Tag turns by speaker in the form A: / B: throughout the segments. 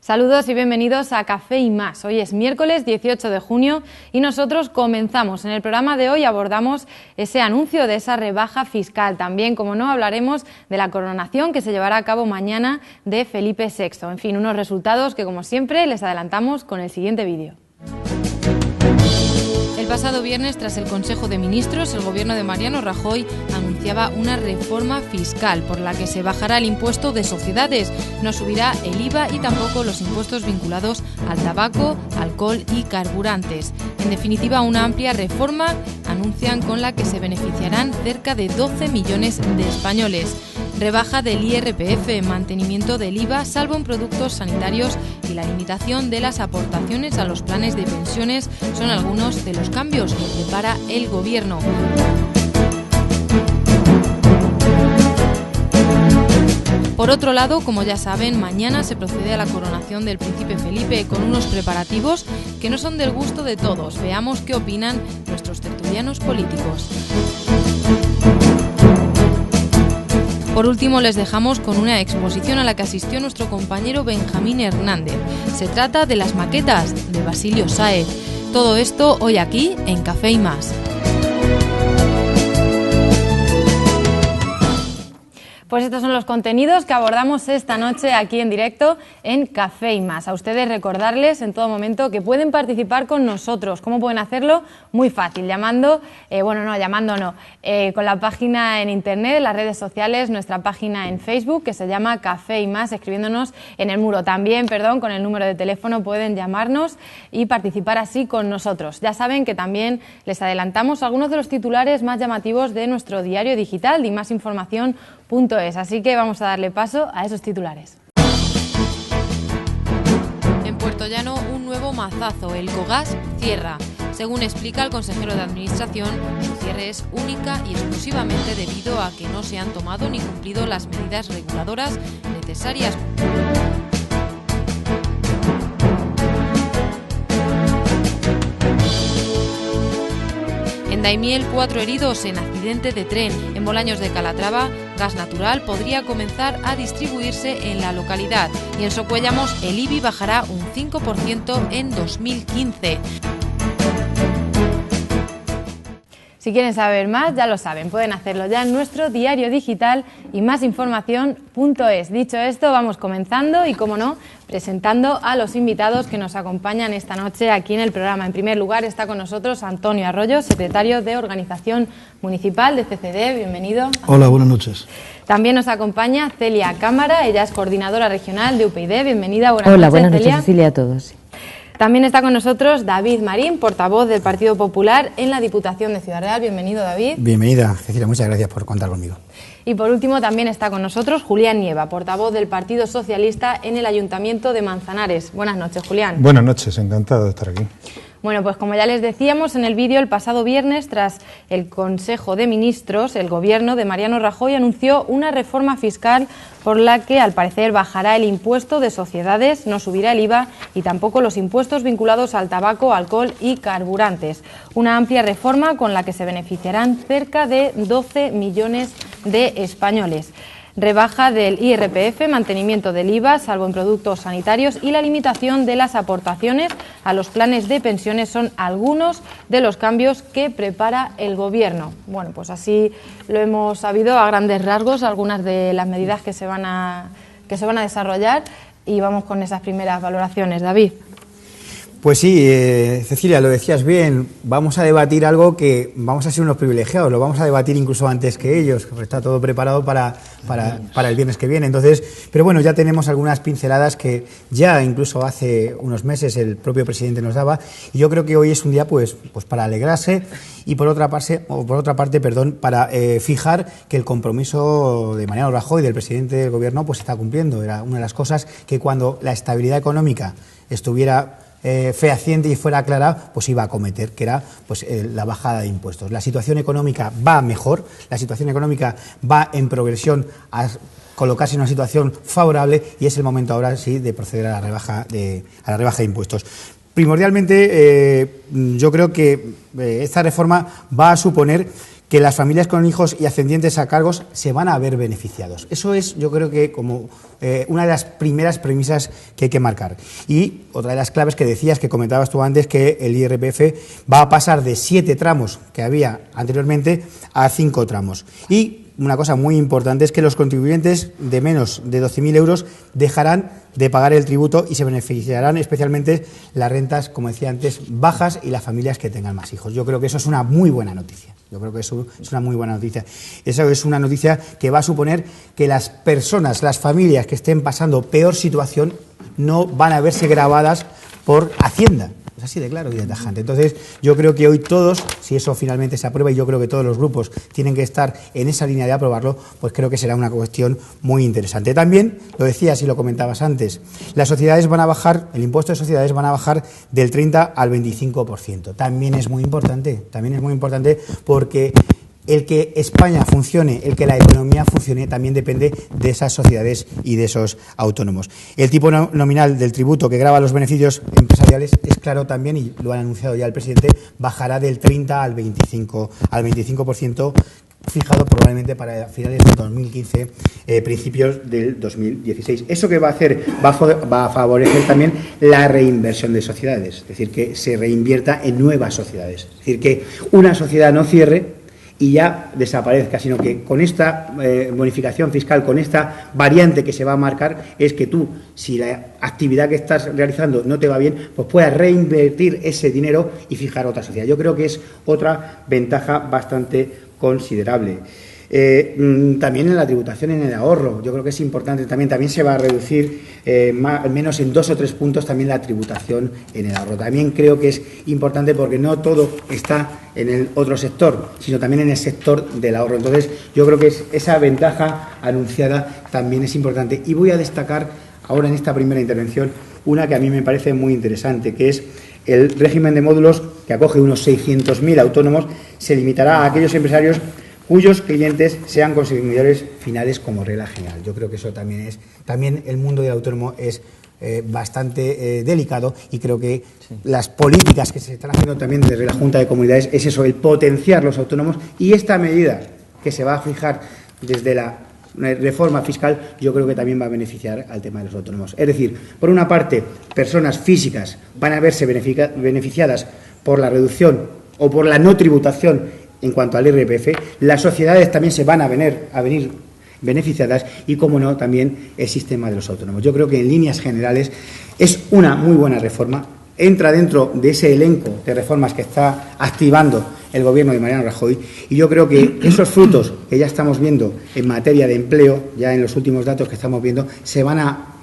A: Saludos y bienvenidos a Café y Más. Hoy es miércoles 18 de junio y nosotros comenzamos. En el programa de hoy abordamos ese anuncio de esa rebaja fiscal. También, como no, hablaremos de la coronación que se llevará a cabo mañana de Felipe VI. En fin, unos resultados que, como siempre, les adelantamos con el siguiente vídeo. El pasado viernes, tras el Consejo de Ministros, el Gobierno de Mariano Rajoy anunciaba una reforma fiscal por la que se bajará el impuesto de sociedades, no subirá el IVA y tampoco los impuestos vinculados al tabaco, alcohol y carburantes. En definitiva, una amplia reforma anuncian con la que se beneficiarán cerca de 12 millones de españoles. Rebaja del IRPF, mantenimiento del IVA, salvo en productos sanitarios, y la limitación de las aportaciones a los planes de pensiones son algunos de los cambios que prepara el Gobierno. Por otro lado, como ya saben, mañana se procede a la coronación del príncipe Felipe con unos preparativos que no son del gusto de todos. Veamos qué opinan nuestros tertulianos políticos. Por último, les dejamos con una exposición a la que asistió nuestro compañero Benjamín Hernández. Se trata de las maquetas de Basilio Sáez. Todo esto hoy aquí en Café y Más. Pues estos son los contenidos que abordamos esta noche aquí en directo en Café y Más. A ustedes recordarles en todo momento que pueden participar con nosotros. ¿Cómo pueden hacerlo? Muy fácil, con la página en internet, las redes sociales, nuestra página en Facebook que se llama Café y Más, escribiéndonos en el muro. También, con el número de teléfono pueden llamarnos y participar así con nosotros. Ya saben que también les adelantamos algunos de los titulares más llamativos de nuestro diario digital, dimasinformación.es. Así que vamos a darle paso a esos titulares. En Puertollano, un nuevo mazazo. El Cogás cierra. Según explica el consejero de Administración, su cierre es única y exclusivamente debido a que no se han tomado ni cumplido las medidas reguladoras necesarias. En Daimiel, 4 heridos en accidente de tren. En Bolaños de Calatrava, gas natural podría comenzar a distribuirse en la localidad. Y en Socuéllamos, el IBI bajará un 5% en 2015. Si quieren saber más, ya lo saben, pueden hacerlo ya en nuestro diario digital y másinformación.es. Dicho esto, vamos comenzando y, como no, presentando a los invitados que nos acompañan esta noche aquí en el programa. En primer lugar está con nosotros Antonio Arroyo, secretario de Organización Municipal de CCD. Bienvenido.
B: Hola, buenas noches.
A: También nos acompaña Celia Cámara, ella es coordinadora regional de UPyD. Bienvenida.
C: Hola, buenas noches, Cecilia, a todos.
A: También está con nosotros David Marín, portavoz del Partido Popular en la Diputación de Ciudad Real. Bienvenido, David.
D: Bienvenida, Cecilia, muchas gracias por contar conmigo.
A: Y por último también está con nosotros Julián Nieva, portavoz del Partido Socialista en el Ayuntamiento de Manzanares. Buenas noches, Julián.
E: Buenas noches, encantado de estar aquí.
A: Bueno, pues como ya les decíamos en el vídeo, el pasado viernes, tras el Consejo de Ministros, el Gobierno de Mariano Rajoy anunció una reforma fiscal por la que, al parecer, bajará el impuesto de sociedades, no subirá el IVA y tampoco los impuestos vinculados al tabaco, alcohol y carburantes. Una amplia reforma con la que se beneficiarán cerca de 12 millones de españoles. Rebaja del IRPF, mantenimiento del IVA, salvo en productos sanitarios, y la limitación de las aportaciones a los planes de pensiones son algunos de los cambios que prepara el Gobierno. Bueno, pues así lo hemos sabido a grandes rasgos, algunas de las medidas que se van a desarrollar, y vamos con esas primeras valoraciones. David.
D: Pues sí, Cecilia, lo decías bien, vamos a debatir algo que vamos a ser unos privilegiados, lo vamos a debatir incluso antes que ellos, porque está todo preparado para el viernes que viene. Entonces, pero bueno, ya tenemos algunas pinceladas que ya incluso hace unos meses el propio presidente nos daba, y yo creo que hoy es un día pues para alegrarse y por otra parte, para fijar que el compromiso de Mariano Rajoy, del presidente del Gobierno, pues se está cumpliendo. Era una de las cosas que, cuando la estabilidad económica estuviera fehaciente y fuera clara, pues iba a acometer, que era la bajada de impuestos. La situación económica va mejor, la situación económica va en progresión a colocarse en una situación favorable, y es el momento ahora sí de proceder a la rebaja de impuestos. Primordialmente, yo creo que esta reforma va a suponer que las familias con hijos y ascendientes a cargos se van a ver beneficiados. Eso es, yo creo que como una de las primeras premisas que hay que marcar. Y otra de las claves que decías, que comentabas tú antes, que el IRPF va a pasar de 7 tramos que había anteriormente a 5 tramos. Y una cosa muy importante es que los contribuyentes de menos de 12.000 euros dejarán de pagar el tributo y se beneficiarán especialmente las rentas, como decía antes, bajas y las familias que tengan más hijos. Yo creo que eso es una muy buena noticia. Yo creo que eso es una muy buena noticia. Eso es una noticia que va a suponer que las personas, las familias que estén pasando peor situación no van a verse gravadas por Hacienda. Es así de claro y de tajante. Entonces, yo creo que hoy todos, si eso finalmente se aprueba, y yo creo que todos los grupos tienen que estar en esa línea de aprobarlo, pues creo que será una cuestión muy interesante. También, lo decías y lo comentabas antes, las sociedades van a bajar, el impuesto de sociedades van a bajar del 30 al 25%. También es muy importante porque el que España funcione, el que la economía funcione, también depende de esas sociedades y de esos autónomos. El tipo nominal del tributo que grava los beneficios empresariales es claro también, y lo ha anunciado ya el presidente, bajará del 30 al 25%, fijado probablemente para finales de 2015, principios del 2016. ¿Eso qué va a hacer? Va a favorecer también la reinversión de sociedades, es decir, que se reinvierta en nuevas sociedades. Es decir, que una sociedad no cierre y ya desaparezca, sino que con esta bonificación fiscal, con esta variante que se va a marcar, es que tú, si la actividad que estás realizando no te va bien, pues puedas reinvertir ese dinero y fijar otra sociedad. Yo creo que es otra ventaja bastante considerable. También en la tributación, en el ahorro, yo creo que es importante, también se va a reducir al menos en 2 o 3 puntos también la tributación en el ahorro. También creo que es importante porque no todo está en el otro sector, sino también en el sector del ahorro. Entonces, yo creo que esa ventaja anunciada también es importante. Y voy a destacar ahora en esta primera intervención una que a mí me parece muy interesante, que es el régimen de módulos que acoge unos 600.000 autónomos. Se limitará a aquellos empresarios cuyos clientes sean consumidores finales como regla general. Yo creo que eso también el mundo del autónomo es bastante delicado, y creo que las políticas que se están haciendo también desde la Junta de Comunidades es eso, el potenciar los autónomos, y esta medida que se va a fijar desde la reforma fiscal, yo creo que también va a beneficiar al tema de los autónomos. Es decir, por una parte, personas físicas van a verse beneficiadas por la reducción o por la no tributación en cuanto al IRPF, las sociedades también se van a venir beneficiadas y, como no, también el sistema de los autónomos. Yo creo que en líneas generales es una muy buena reforma, entra dentro de ese elenco de reformas que está activando el Gobierno de Mariano Rajoy, y yo creo que esos frutos que ya estamos viendo en materia de empleo, ya en los últimos datos que estamos viendo, se van a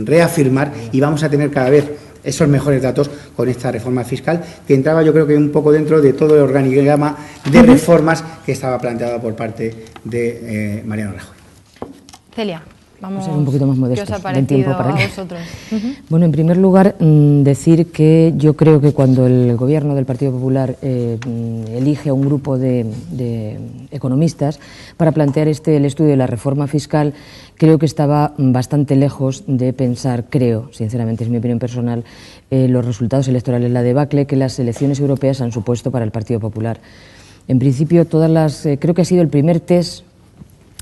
D: reafirmar y vamos a tener cada vez esos mejores datos con esta reforma fiscal, que entraba yo creo que un poco dentro de todo el organigrama de reformas que estaba planteado por parte de Mariano Rajoy.
A: Celia, vamos
C: a ser un poquito más modestos.
A: ¿Qué os ha parecido a vosotros?
C: Bueno, en primer lugar, decir que yo creo que cuando el Gobierno del Partido Popular elige a un grupo de economistas para plantear el estudio de la reforma fiscal, creo que estaba bastante lejos de pensar, sinceramente es mi opinión personal, los resultados electorales, la debacle que las elecciones europeas han supuesto para el Partido Popular. En principio, creo que ha sido el primer test.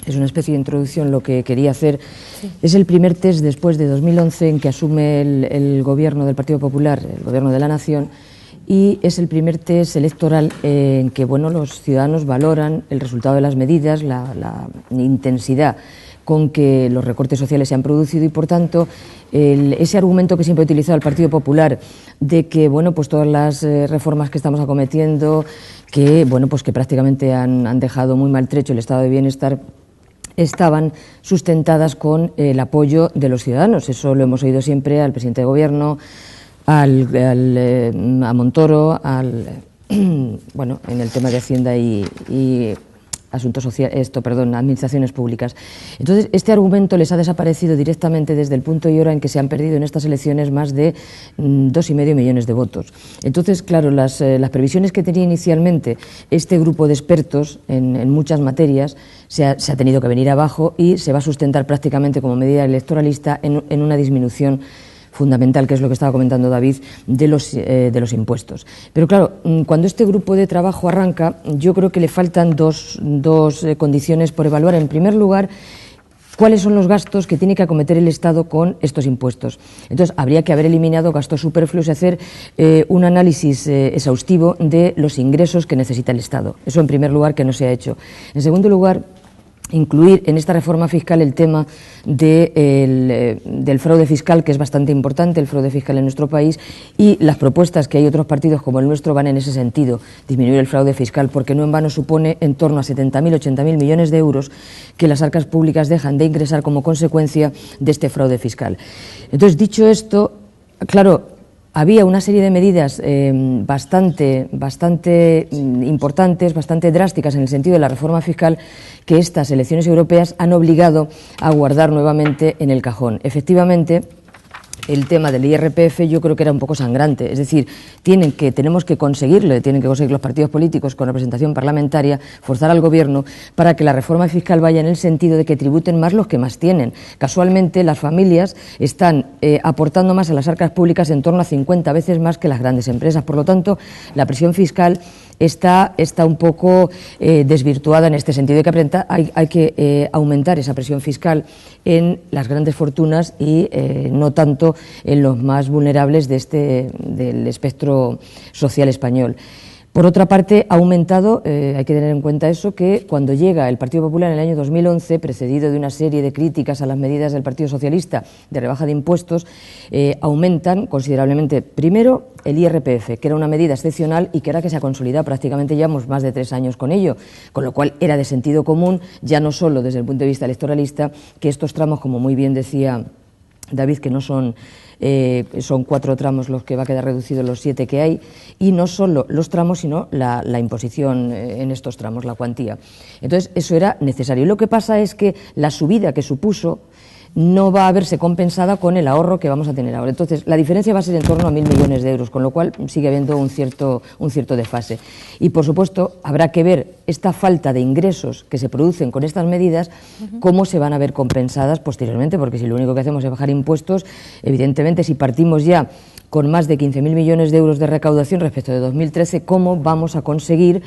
C: Es una especie de introducción lo que quería hacer. Sí. Es el primer test después de 2011 en que asume el Gobierno del Partido Popular, el Gobierno de la Nación, y es el primer test electoral en que los ciudadanos valoran el resultado de las medidas, la intensidad con que los recortes sociales se han producido, y por tanto ese argumento que siempre ha utilizado el Partido Popular de que todas las reformas que estamos acometiendo, que que prácticamente han dejado muy maltrecho el estado de bienestar, estaban sustentadas con el apoyo de los ciudadanos. Eso lo hemos oído siempre al presidente de Gobierno, a Montoro, en el tema de Hacienda y asuntos sociales, administraciones públicas. Entonces, este argumento les ha desaparecido directamente desde el punto y hora en que se han perdido en estas elecciones más de 2,5 millones de votos. Entonces, claro, las previsiones que tenía inicialmente este grupo de expertos en muchas materias se ha tenido que venir abajo, y se va a sustentar prácticamente como medida electoralista en una disminución fundamental, que es lo que estaba comentando David, de los impuestos. Pero claro, cuando este grupo de trabajo arranca, yo creo que le faltan dos condiciones por evaluar. En primer lugar, ¿cuáles son los gastos que tiene que acometer el Estado con estos impuestos? Entonces, habría que haber eliminado gastos superfluos y hacer un análisis exhaustivo de los ingresos que necesita el Estado. Eso, en primer lugar, que no se ha hecho. En segundo lugar, incluir en esta reforma fiscal el tema del fraude fiscal, que es bastante importante, el fraude fiscal en nuestro país, y las propuestas que hay otros partidos como el nuestro van en ese sentido, disminuir el fraude fiscal, porque no en vano supone en torno a 70.000, 80.000 millones de euros que las arcas públicas dejan de ingresar como consecuencia de este fraude fiscal. Entonces, dicho esto, claro, había una serie de medidas bastante importantes, bastante drásticas en el sentido de la reforma fiscal, que estas elecciones europeas han obligado a guardar nuevamente en el cajón. Efectivamente, el tema del IRPF yo creo que era un poco sangrante, es decir, tenemos que conseguirlo, tienen que conseguir los partidos políticos con representación parlamentaria, forzar al Gobierno para que la reforma fiscal vaya en el sentido de que tributen más los que más tienen. Casualmente, las familias están aportando más a las arcas públicas, en torno a 50 veces más que las grandes empresas. Por lo tanto, la presión fiscal está un poco desvirtuada en este sentido. Hay que aumentar esa presión fiscal en las grandes fortunas y no tanto en los más vulnerables del espectro social español. Por otra parte, ha aumentado, hay que tener en cuenta eso, que cuando llega el Partido Popular en el año 2011, precedido de una serie de críticas a las medidas del Partido Socialista de rebaja de impuestos, aumentan considerablemente, primero, el IRPF, que era una medida excepcional y que ahora que se ha consolidado, prácticamente llevamos más de 3 años con ello, con lo cual era de sentido común, ya no solo desde el punto de vista electoralista, que estos tramos, como muy bien decía David, que no son 4 tramos los que va a quedar reducidos los 7 que hay, y no solo los tramos, sino la imposición en estos tramos, la cuantía. Entonces, eso era necesario. Y lo que pasa es que la subida que supuso no va a verse compensada con el ahorro que vamos a tener ahora. Entonces, la diferencia va a ser en torno a 1.000 millones de euros, con lo cual sigue habiendo un cierto desfase. Y, por supuesto, habrá que ver esta falta de ingresos que se producen con estas medidas, cómo se van a ver compensadas posteriormente, porque si lo único que hacemos es bajar impuestos, evidentemente, si partimos ya con más de 15.000 millones de euros de recaudación respecto de 2013, ¿cómo vamos a conseguir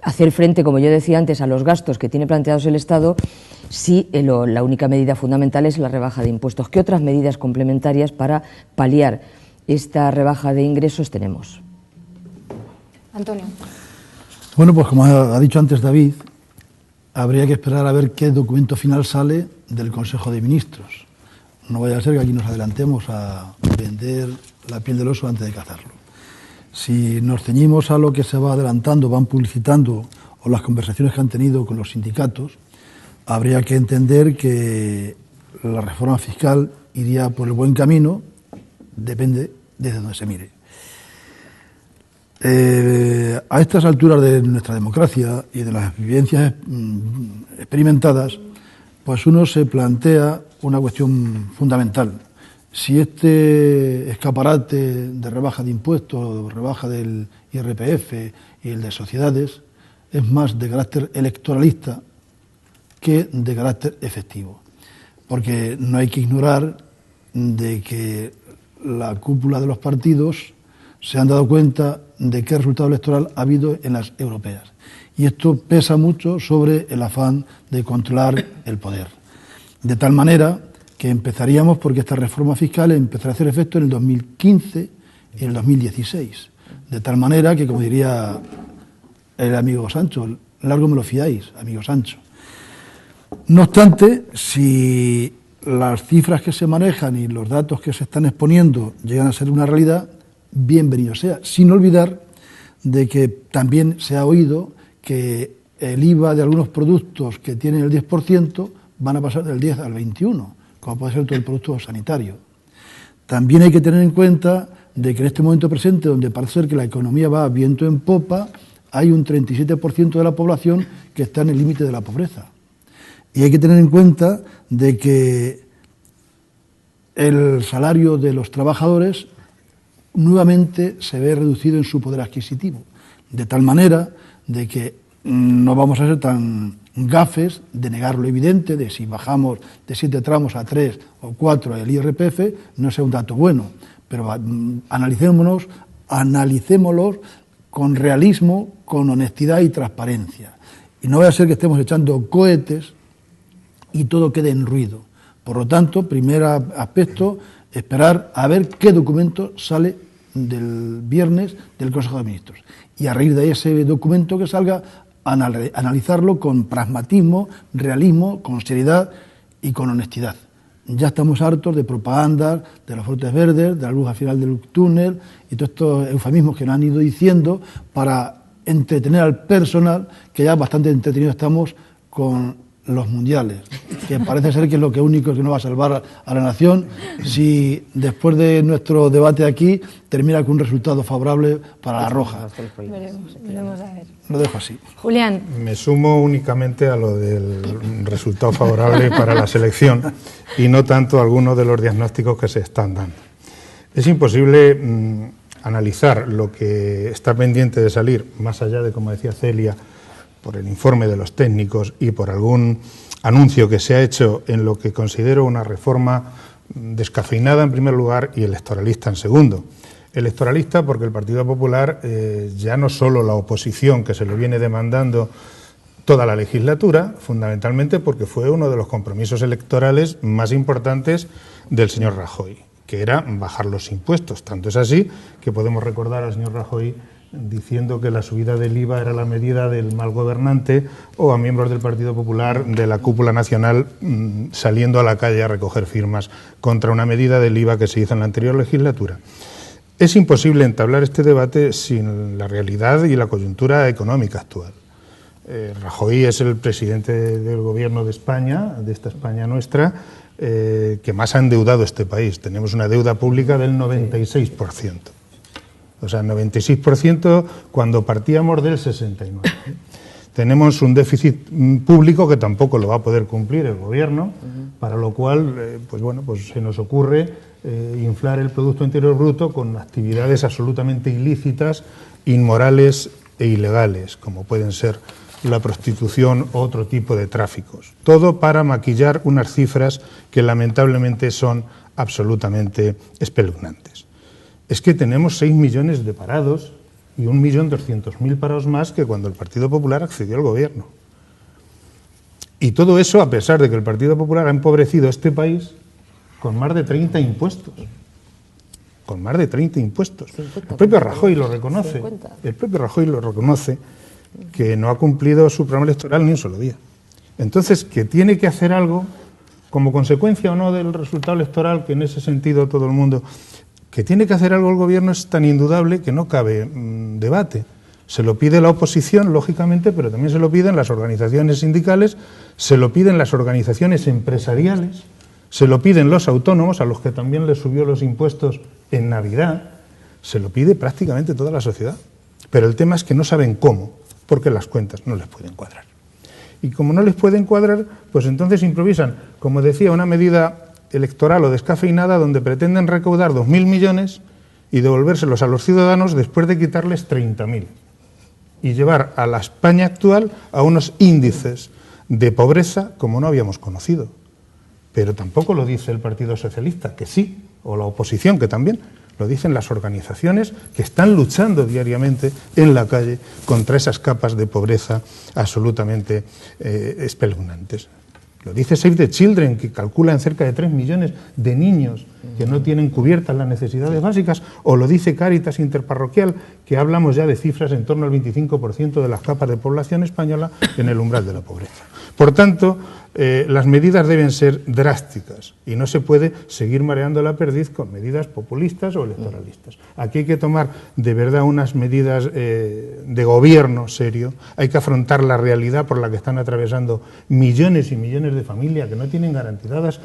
C: hacer frente, como yo decía antes, a los gastos que tiene planteados el Estado si la única medida fundamental es la rebaja de impuestos? ¿Qué otras medidas complementarias para paliar esta rebaja de ingresos tenemos?
A: Antonio.
B: Bueno, pues como ha dicho antes David, habría que esperar a ver qué documento final sale del Consejo de Ministros. No vaya a ser que aquí nos adelantemos a vender la piel del oso antes de cazarlo. Si nos ceñimos a lo que se va adelantando, van publicitando, o las conversaciones que han tenido con los sindicatos, habría que entender que la reforma fiscal iría por el buen camino, depende desde donde se mire. A estas alturas de nuestra democracia y de las vivencias experimentadas, pues uno se plantea una cuestión fundamental. Si este escaparate de rebaja de impuestos, rebaja del IRPF y el de sociedades es más de carácter electoralista que de carácter efectivo. Porque no hay que ignorar de que la cúpula de los partidos se han dado cuenta de qué resultado electoral ha habido en las europeas. Y esto pesa mucho sobre el afán de controlar el poder. De tal manera que empezaríamos porque esta reforma fiscal empezará a hacer efecto en el 2015 y en el 2016. De tal manera que, como diría el amigo Sancho, largo me lo fiáis, amigo Sancho. No obstante, si las cifras que se manejan y los datos que se están exponiendo llegan a ser una realidad, bienvenido sea, sin olvidar de que también se ha oído que el IVA de algunos productos que tienen el 10% van a pasar del 10 al 21%, como puede ser todo el producto sanitario. También hay que tener en cuenta de que en este momento presente, donde parece ser que la economía va viento en popa, hay un 37% de la población que está en el límite de la pobreza. Y hay que tener en cuenta de que el salario de los trabajadores nuevamente se ve reducido en su poder adquisitivo, de tal manera de que no vamos a ser tan gafes de negar lo evidente, de si bajamos de 7 tramos a 3 o 4 el IRPF, no sea un dato bueno, pero analicémoslos con realismo, con honestidad y transparencia. Y no vaya a ser que estemos echando cohetes y todo quede en ruido. Por lo tanto, primer aspecto, esperar a ver qué documento sale del viernes del Consejo de Ministros. Y a raíz de ese documento que salga, analizarlo con pragmatismo, realismo, con seriedad y con honestidad. Ya estamos hartos de propaganda, de los brotes verdes, de la luz al final del túnel y todos estos eufemismos que nos han ido diciendo para entretener al personal, que ya bastante entretenidos estamos con los mundiales, que parece ser que es lo único que nos va a salvar a la nación si después de nuestro debate aquí termina con un resultado favorable para la Roja.
A: Veremos a ver.
B: Lo dejo así.
A: Julián.
E: Me sumo únicamente a lo del resultado favorable para la selección y no tanto a algunos de los diagnósticos que se están dando. Es imposible analizar lo que está pendiente de salir, más allá de, como decía Celia, por el informe de los técnicos y por algún anuncio que se ha hecho en lo que considero una reforma descafeinada en primer lugar y electoralista en segundo. Electoralista porque el Partido Popular, ya no solo la oposición que se lo viene demandando toda la legislatura, fundamentalmente porque fue uno de los compromisos electorales más importantes del señor Rajoy, que era bajar los impuestos. Tanto es así que podemos recordar al señor Rajoy diciendo que la subida del IVA era la medida del mal gobernante, o a miembros del Partido Popular de la cúpula nacional saliendo a la calle a recoger firmas contra una medida del IVA que se hizo en la anterior legislatura. Es imposible entablar este debate sin la realidad y la coyuntura económica actual. Rajoy es el presidente del gobierno de España, de esta España nuestra, que más ha endeudado este país. Tenemos una deuda pública del 96%. O sea, 96% cuando partíamos del 69%. Tenemos un déficit público que tampoco lo va a poder cumplir el gobierno, para lo cual, pues se nos ocurre inflar el Producto Interior Bruto con actividades absolutamente ilícitas, inmorales e ilegales, como pueden ser la prostitución u otro tipo de tráficos. Todo para maquillar unas cifras que lamentablemente son absolutamente espeluznantes. Es que tenemos 6 millones de parados y 1.200.000 parados más que cuando el Partido Popular accedió al gobierno. Y todo eso a pesar de que el Partido Popular ha empobrecido este país con más de 30 impuestos. Con más de 30 impuestos. El propio Rajoy lo reconoce. El propio Rajoy lo reconoce, que no ha cumplido su programa electoral ni un solo día. Entonces, que tiene que hacer algo, como consecuencia o no del resultado electoral, que en ese sentido todo el mundo... Que tiene que hacer algo el gobierno es tan indudable que no cabe debate. Se lo pide la oposición, lógicamente, pero también se lo piden las organizaciones sindicales, se lo piden las organizaciones empresariales, se lo piden los autónomos, a los que también les subió los impuestos en Navidad, se lo pide prácticamente toda la sociedad. Pero el tema es que no saben cómo, porque las cuentas no les pueden cuadrar. Y como no les pueden cuadrar, pues entonces improvisan, como decía, una medida electoral o descafeinada donde pretenden recaudar 2.000 millones y devolvérselos a los ciudadanos después de quitarles 30.000 y llevar a la España actual a unos índices de pobreza como no habíamos conocido. Pero tampoco lo dice el Partido Socialista, que sí, o la oposición, que también, lo dicen las organizaciones que están luchando diariamente en la calle contra esas capas de pobreza absolutamente espeluznantes. Lo dice Save the Children, que calcula en cerca de 3 millones de niños que no tienen cubiertas las necesidades básicas, o lo dice Cáritas Interparroquial, que hablamos ya de cifras en torno al 25% de las capas de población española en el umbral de la pobreza. Por tanto, las medidas deben ser drásticas y no se puede seguir mareando la perdiz con medidas populistas o electoralistas. Aquí hay que tomar de verdad unas medidas de gobierno serio, hay que afrontar la realidad por la que están atravesando millones y millones de familias que no tienen garantizadas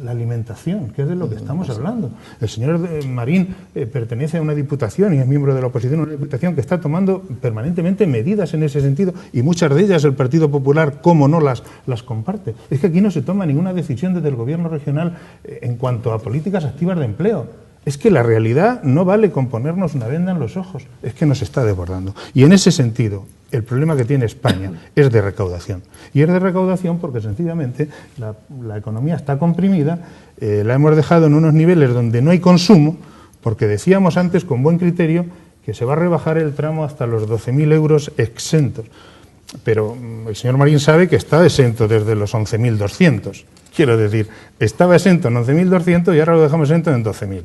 E: la alimentación, que es de lo que estamos hablando. El señor Marín pertenece a una diputación y es miembro de la oposición, una diputación que está tomando permanentemente medidas en ese sentido y muchas de ellas el Partido Popular, cómo no, las comparte. Es que aquí no se toma ninguna decisión desde el gobierno regional en cuanto a políticas activas de empleo. Es que la realidad no vale con ponernos una venda en los ojos, es que nos está desbordando. Y en ese sentido, el problema que tiene España es de recaudación. Y es de recaudación porque sencillamente la economía está comprimida, la hemos dejado en unos niveles donde no hay consumo, porque decíamos antes con buen criterio que se va a rebajar el tramo hasta los 12.000 euros exentos. Pero el señor Marín sabe que está exento desde los 11.200. Quiero decir, estaba exento en 11.200 y ahora lo dejamos exento en 12.000.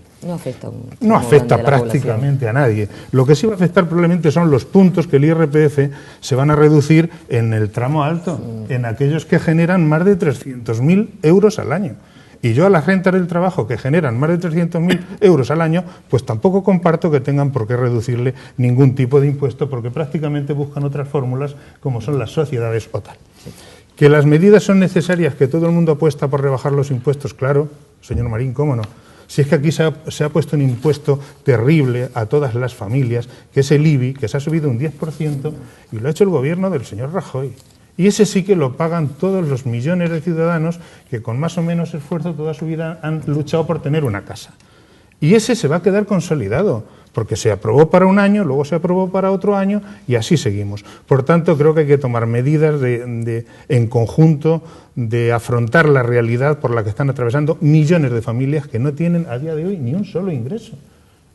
E: No afecta prácticamente a nadie. Lo que sí va a afectar probablemente son los puntos que el IRPF se van a reducir en el tramo alto, en aquellos que generan más de 300.000 euros al año. Y yo a las rentas del trabajo que generan más de 300.000 euros al año, pues tampoco comparto que tengan por qué reducirle ningún tipo de impuesto, porque prácticamente buscan otras fórmulas como son las sociedades o tal. ¿Que las medidas son necesarias, que todo el mundo apuesta por rebajar los impuestos? Claro, señor Marín, ¿cómo no? Si es que aquí se ha puesto un impuesto terrible a todas las familias, que es el IBI, que se ha subido un 10%, y lo ha hecho el gobierno del señor Rajoy. Y ese sí que lo pagan todos los millones de ciudadanos que con más o menos esfuerzo toda su vida han luchado por tener una casa. Y ese se va a quedar consolidado, porque se aprobó para un año, luego se aprobó para otro año y así seguimos. Por tanto, creo que hay que tomar medidas en conjunto de afrontar la realidad por la que están atravesando millones de familias que no tienen a día de hoy ni un solo ingreso.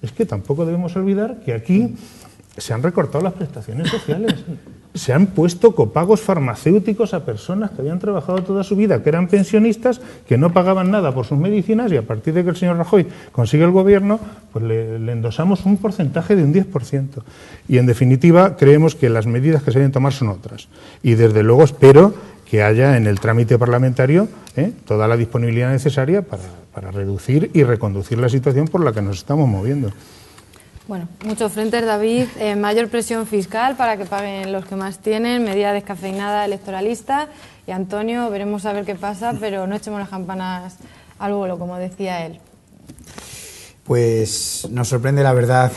E: Es que tampoco debemos olvidar que aquí se han recortado las prestaciones sociales, se han puesto copagos farmacéuticos a personas que habían trabajado toda su vida, que eran pensionistas, que no pagaban nada por sus medicinas, y a partir de que el señor Rajoy consigue el gobierno, pues le endosamos un porcentaje de un 10%. Y en definitiva creemos que las medidas que se deben tomar son otras. Y desde luego espero que haya en el trámite parlamentario toda la disponibilidad necesaria para reducir y reconducir la situación por la que nos estamos moviendo.
A: Bueno, muchos frentes, David. Mayor presión fiscal para que paguen los que más tienen, medida descafeinada electoralista. Y Antonio, veremos a ver qué pasa, pero no echemos las campanas al vuelo, como decía él.
D: Pues nos sorprende, la verdad,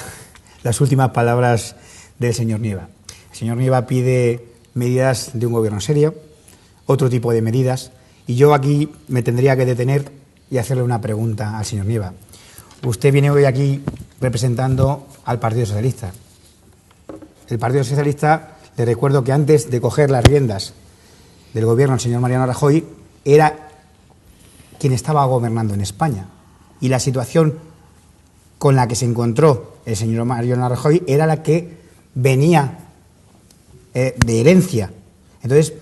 D: las últimas palabras del señor Nieva. El señor Nieva pide medidas de un gobierno serio, otro tipo de medidas, y yo aquí me tendría que detener y hacerle una pregunta al señor Nieva. Usted viene hoy aquí representando al Partido Socialista. El Partido Socialista, le recuerdo que antes de coger las riendas del gobierno, el señor Mariano Rajoy, era quien estaba gobernando en España. Y la situación con la que se encontró el señor Mariano Rajoy era la que venía de herencia. Entonces,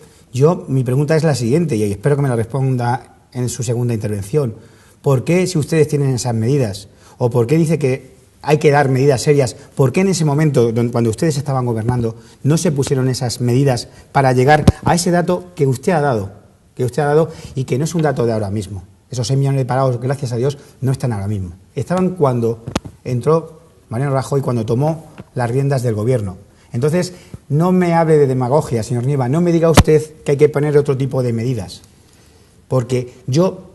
D: mi pregunta es la siguiente, y espero que me la responda en su segunda intervención. ¿Por qué, si ustedes tienen esas medidas, o por qué dice que hay que dar medidas serias, por qué en ese momento, cuando ustedes estaban gobernando, no se pusieron esas medidas para llegar a ese dato que usted ha dado y que no es un dato de ahora mismo? Esos 6 millones de parados, gracias a Dios, no están ahora mismo. Estaban cuando entró Mariano Rajoy, cuando tomó las riendas del gobierno. Entonces, no me hable de demagogia, señor Nieva, no me diga usted que hay que poner otro tipo de medidas, porque yo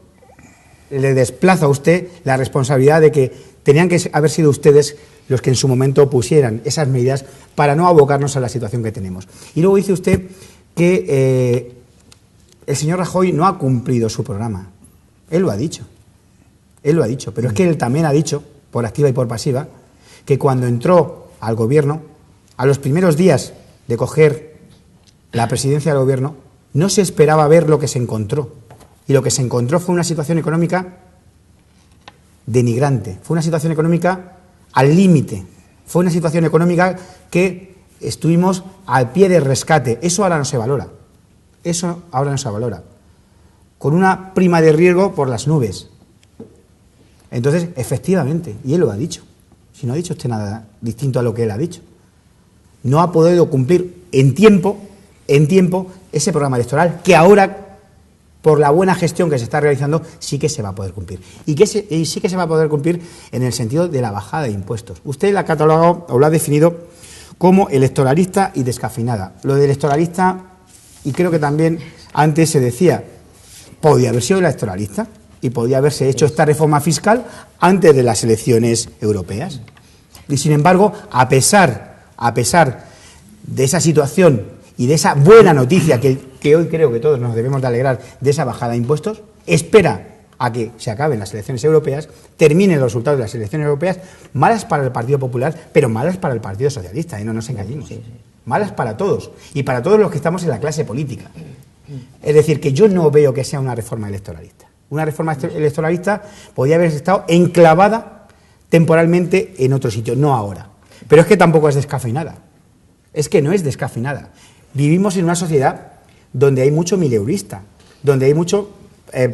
D: le desplazo a usted la responsabilidad de que tenían que haber sido ustedes los que en su momento pusieran esas medidas para no abocarnos a la situación que tenemos. Y luego dice usted que el señor Rajoy no ha cumplido su programa. Él lo ha dicho, pero es que él también ha dicho, por activa y por pasiva, que cuando entró al gobierno, a los primeros días de coger la presidencia del gobierno, no se esperaba ver lo que se encontró. Y lo que se encontró fue una situación económica denigrante, fue una situación económica al límite, fue una situación económica que estuvimos al pie del rescate. Eso ahora no se valora, con una prima de riesgo por las nubes. Entonces, efectivamente, y él lo ha dicho, si no ha dicho usted nada distinto a lo que él ha dicho, no ha podido cumplir en tiempo ese programa electoral que ahora, por la buena gestión que se está realizando, sí que se va a poder cumplir. Y sí que se va a poder cumplir en el sentido de la bajada de impuestos. Usted la ha catalogado o la ha definido como electoralista y descafeinada. Lo de electoralista, y creo que también antes se decía, podía haber sido electoralista y podía haberse hecho esta reforma fiscal antes de las elecciones europeas. Y sin embargo, a pesar de esa situación y de esa buena noticia que hoy creo que todos nos debemos de alegrar, de esa bajada de impuestos, espera a que se acaben las elecciones europeas, terminen los resultados de las elecciones europeas, malas para el Partido Popular, pero malas para el Partido Socialista, no nos engañemos. Malas para todos, y para todos los que estamos en la clase política. Es decir, que yo no veo que sea una reforma electoralista. Una reforma electoralista podría haber estado enclavada temporalmente en otro sitio, no ahora. Pero es que tampoco es descafeinada. Es que no es descafeinada. Vivimos en una sociedad donde hay mucho mileurista, donde hay mucho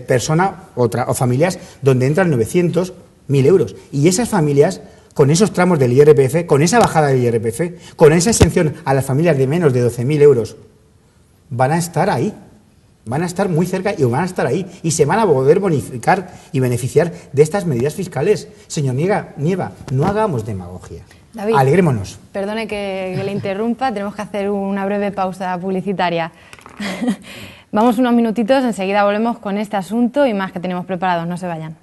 D: persona o familias donde entran 900, 1.000 euros. Y esas familias, con esos tramos del IRPF, con esa bajada del IRPF, con esa exención a las familias de menos de 12.000 euros, van a estar ahí. Van a estar muy cerca y van a estar ahí. Y se van a poder bonificar y beneficiar de estas medidas fiscales. Señor Nieva, no hagamos demagogia.
A: David,
D: alegrémonos.
A: Perdone que le interrumpa, tenemos que hacer una breve pausa publicitaria. Vamos unos minutitos, enseguida volvemos con este asunto y más que tenemos preparados, no se vayan.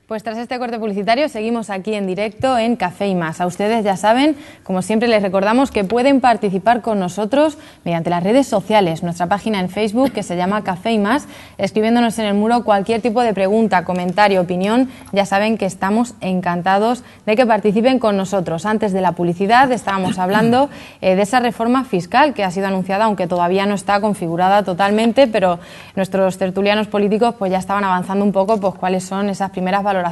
A: Pues tras este corte publicitario seguimos aquí en directo en Café y Más. A ustedes ya saben, como siempre les recordamos que pueden participar con nosotros mediante las redes sociales, nuestra página en Facebook que se llama Café y Más, escribiéndonos en el muro cualquier tipo de pregunta, comentario, opinión. Ya saben que estamos encantados de que participen con nosotros. Antes de la publicidad estábamos hablando de esa reforma fiscal que ha sido anunciada, aunque todavía no está configurada totalmente, pero nuestros tertulianos políticos pues ya estaban avanzando un poco pues cuáles son esas primeras valoraciones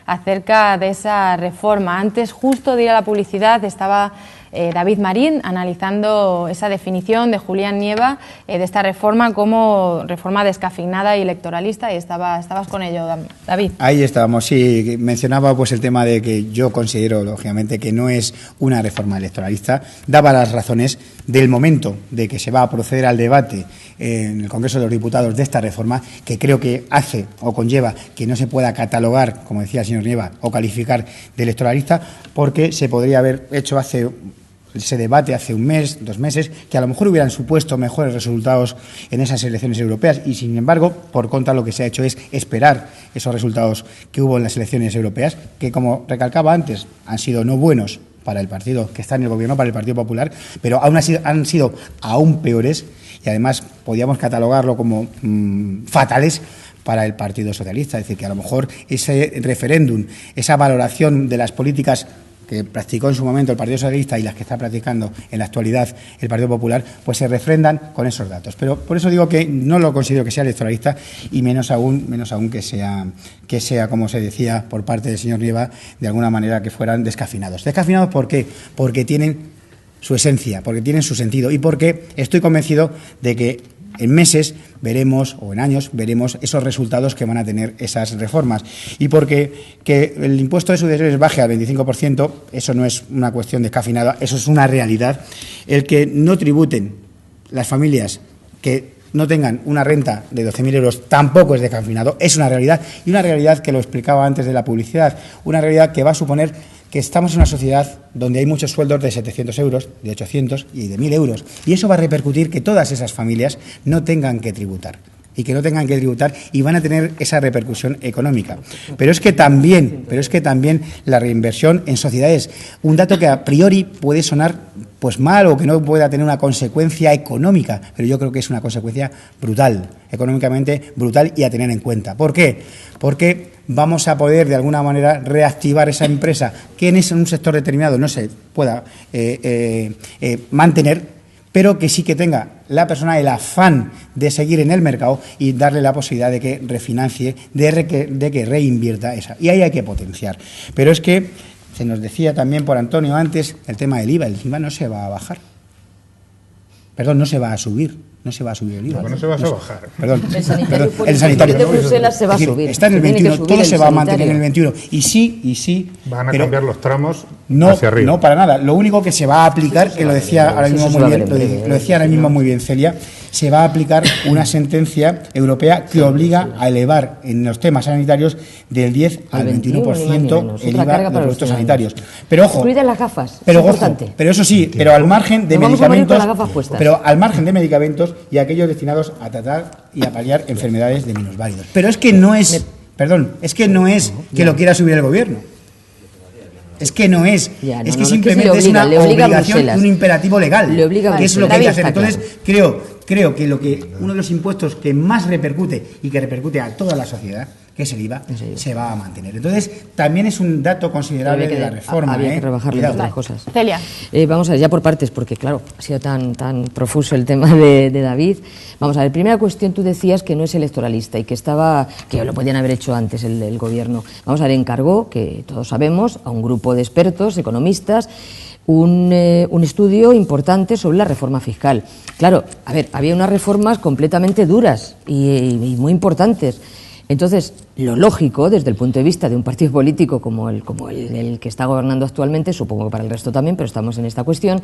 A: acerca de esa reforma. Antes, justo de ir a la publicidad, estaba David Marín analizando esa definición de Julián Nieva de esta reforma como reforma descafeinada y electoralista, y estabas con ello, David.
D: Ahí estábamos, sí, mencionaba pues el tema de que yo considero, lógicamente, que no es una reforma electoralista, daba las razones del momento de que se va a proceder al debate en el Congreso de los Diputados de esta reforma, que creo que hace o conlleva que no se pueda catalogar, como decía el señor Nieva, o calificar de electoralista, porque se podría haber hecho ese debate hace un mes, 2 meses, que a lo mejor hubieran supuesto mejores resultados en esas elecciones europeas, y sin embargo, por contra, lo que se ha hecho es esperar esos resultados que hubo en las elecciones europeas, que, como recalcaba antes, han sido no buenos para el partido que está en el gobierno, para el Partido Popular, pero aún así han sido aún peores, y además podíamos catalogarlo como fatales para el Partido Socialista. Es decir, que a lo mejor ese referéndum, esa valoración de las políticas que practicó en su momento el Partido Socialista y las que está practicando en la actualidad el Partido Popular, pues se refrendan con esos datos. Pero por eso digo que no lo considero que sea electoralista, y menos aún que sea, como se decía por parte del señor Nieva, de alguna manera que fueran descafeinados. ¿Descafeinados por qué? Porque tienen su esencia, porque tienen su sentido, y porque estoy convencido de que en meses veremos, o en años veremos, esos resultados que van a tener esas reformas. Y porque que el impuesto de sucesiones baje al 25%, eso no es una cuestión descafeinada, eso es una realidad. El que no tributen las familias que no tengan una renta de 12.000 euros tampoco es descafeinado, es una realidad, y una realidad que lo explicaba antes de la publicidad, una realidad que va a suponer que estamos en una sociedad donde hay muchos sueldos de 700 euros, de 800 y de 1.000 euros. Y eso va a repercutir que todas esas familias no tengan que tributar. Y van a tener esa repercusión económica. Pero es que también la reinversión en sociedades, un dato que a priori puede sonar pues mal o que no pueda tener una consecuencia económica, pero yo creo que es una consecuencia brutal, económicamente brutal, y a tener en cuenta. ¿Por qué? Porque vamos a poder de alguna manera reactivar esa empresa que en un sector determinado no se pueda mantener, pero que sí que tenga la persona el afán de seguir en el mercado y darle la posibilidad de que refinancie, de que reinvierta esa. Y ahí hay que potenciar. Pero es que se nos decía también por Antonio antes el tema del IVA. El IVA no se va a bajar. Perdón, no se va a subir. No se va a subir el IVA.
E: No se va a bajar.
C: Perdón, el sanitario
D: de
C: Bruselas se va a subir.
D: Está en el 21, todo se va a mantener en el 21. Y sí.
E: Van a cambiar los tramos
D: no,
E: hacia arriba.
D: No, para nada. Lo único que se va a aplicar, que lo decía ahora mismo muy bien, Celia, se va a aplicar una sentencia europea que obliga a elevar en los temas sanitarios del 10 al 21% el IVA de los productos sanitarios. Pero ojo,
C: incluidas las gafas,
D: pero eso sí, pero al margen de medicamentos, y aquellos destinados a tratar y a paliar enfermedades de minusválidos. Pero es que no es, que lo quiera subir el gobierno. Es que no es, es que simplemente es una obligación, un imperativo legal, que es lo que hay que hacer. Entonces, creo que uno de los impuestos que más repercute y que repercute a toda la sociedad, que es el IVA, se va a mantener. Entonces, también es un dato considerable de la reforma.
C: Había que rebajarle otras cosas.
A: Celia.
C: Vamos a ver, ya por partes, porque claro, ha sido tan profuso el tema de David. Vamos a ver, primera cuestión, tú decías que no es electoralista y que lo podían haber hecho antes el gobierno. Vamos a ver, encargó, que todos sabemos, a un grupo de expertos, economistas, un estudio importante sobre la reforma fiscal. Claro, a ver, había unas reformas completamente duras y muy importantes. Entonces, lo lógico, desde el punto de vista de un partido político como el que está gobernando actualmente, supongo que para el resto también, pero estamos en esta cuestión,